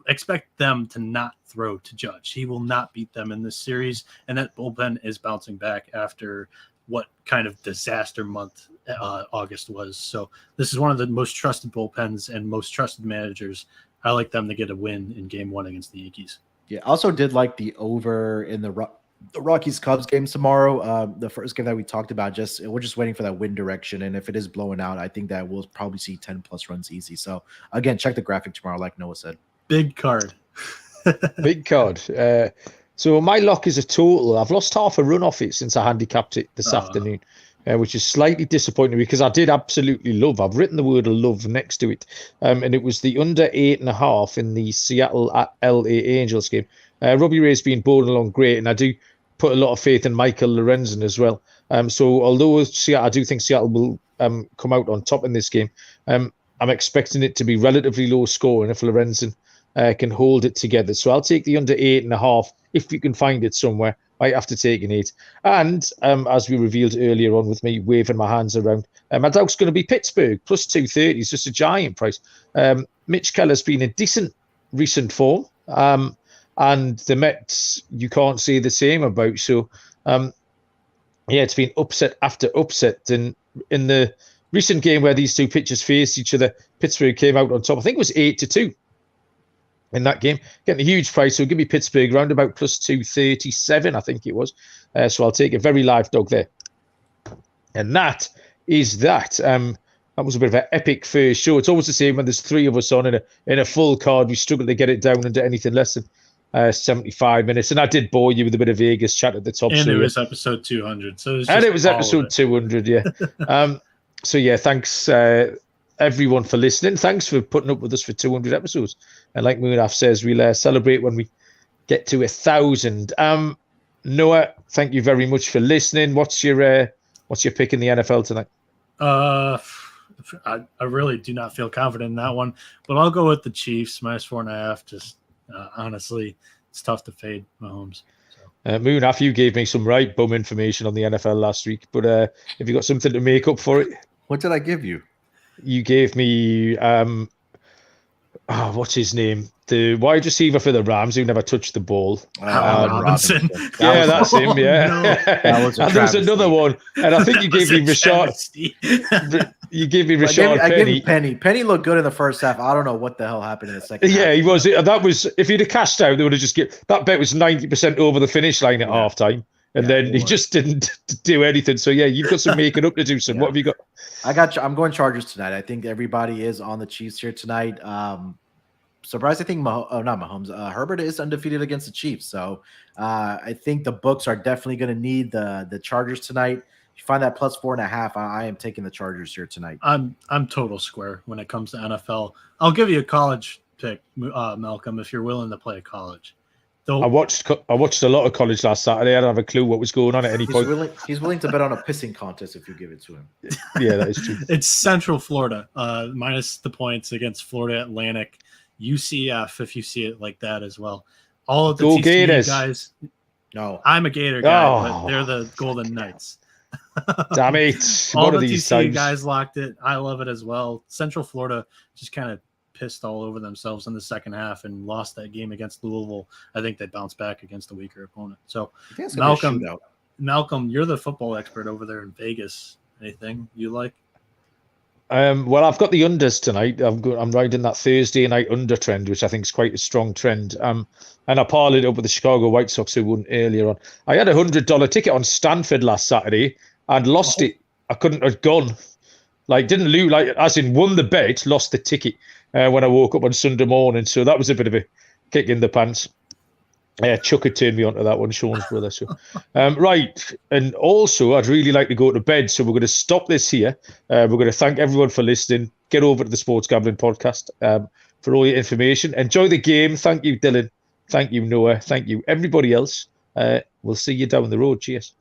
Expect them to not throw to Judge. He will not beat them in this series, and that bullpen is bouncing back after what kind of disaster month August was. So this is one of the most trusted bullpens and most trusted managers. I like them to get a win in Game 1 against the Yankees. Yeah, I also did like the over in the Rockies-Cubs games tomorrow. The first game that we talked about, we're just waiting for that wind direction. And if it is blowing out, I think that we'll probably see 10-plus runs easy. So, again, check the graphic tomorrow, like Noah said. Big card. Big card. So my lock is a total. I've lost half a run off it since I handicapped it this afternoon, which is slightly disappointing because I did absolutely love. I've written the word love next to it. And it was the under 8.5 in the Seattle at LA Angels game. Robbie Ray's been bowling along great, and I do put a lot of faith in Michael Lorenzen as well. So although I do think Seattle will come out on top in this game, I'm expecting it to be relatively low scoring if Lorenzen can hold it together. So I'll take the under 8.5 if you can find it somewhere. might have to take an 8. And as we revealed earlier on with me waving my hands around, my dog's going to be Pittsburgh, plus 230. It's just a giant price. Mitch Keller's been in decent recent form. And the Mets, you can't say the same about. So, it's been upset after upset. And in the recent game where these two pitchers faced each other, Pittsburgh came out on top. I think it was 8-2 in that game. Getting a huge price. So give me Pittsburgh round about plus 237, I think it was. So I'll take a very live dog there. And that is that. That was a bit of an epic first show. It's always the same when there's 3 of us on in a full card. We struggle to get it down into anything less than 75 minutes. And I did bore you with a bit of Vegas chat at the top. And it was episode 200. So it was episode 200, yeah. So, yeah, thanks, everyone, for listening. Thanks for putting up with us for 200 episodes. And like Moonaf says, we'll celebrate when we get to 1,000. Noah, thank you very much for listening. What's your pick in the NFL tonight? I really do not feel confident in that one, but I'll go with the Chiefs -4.5. Just honestly, it's tough to fade Mahomes. Moonaf, you gave me some right bum information on the NFL last week, but have you got something to make up for it? What did I give you? You gave me what's his name? The wide receiver for the Rams who never touched the ball. Robinson. That's him. Yeah, No. And there was another one, and I think you gave me Rashad. You gave me Rashad I Penny. gave Penny. Penny looked good in the first half. I don't know what the hell happened in the second half. Yeah, he was. That was. If he'd have cashed out, they would have just that bet was 90% over the finish line at halftime, and then he just didn't do anything. So yeah, you've got some making up to do. Some. What have you got? I'm going Chargers tonight. I think everybody is on the Chiefs here tonight. Surprised, I think not Mahomes. Herbert is undefeated against the Chiefs, so I think the books are definitely going to need the Chargers tonight. If you find that +4.5, I am taking the Chargers here tonight. I'm total square when it comes to NFL. I'll give you a college pick, Malcolm, if you're willing to play college. Though, I watched a lot of college last Saturday. I don't have a clue what was going on at any point. He's willing to bet on a pissing contest if you give it to him. Yeah, that is true. It's Central Florida, minus the points against Florida Atlantic. UCF, if you see it like that as well. All of the Go TCU Gators. guys. No, I'm a Gator guy, but they're the Golden Knights. Damn it! All One the of these TCU times. guys locked it. I love it as well. Central Florida just kind of pissed all over themselves in the second half and lost that game against Louisville. I think they bounced back against a weaker opponent. So, Malcolm, you're the football expert over there in Vegas. Anything you like? Well, I've got the unders tonight. I'm riding that Thursday night under trend, which I think is quite a strong trend. And I parlayed up with the Chicago White Sox who won earlier on. I had $100 ticket on Stanford last Saturday and lost it. I couldn't have gone. Didn't lose, as in won the bet, lost the ticket when I woke up on Sunday morning. So that was a bit of a kick in the pants. Chuck had turned me onto that one, Sean's brother. So, right. And also, I'd really like to go to bed. So we're going to stop this here. We're going to thank everyone for listening. Get over to the Sports Gambling Podcast for all your information. Enjoy the game. Thank you, Dylan. Thank you, Noah. Thank you, everybody else. We'll see you down the road. Cheers.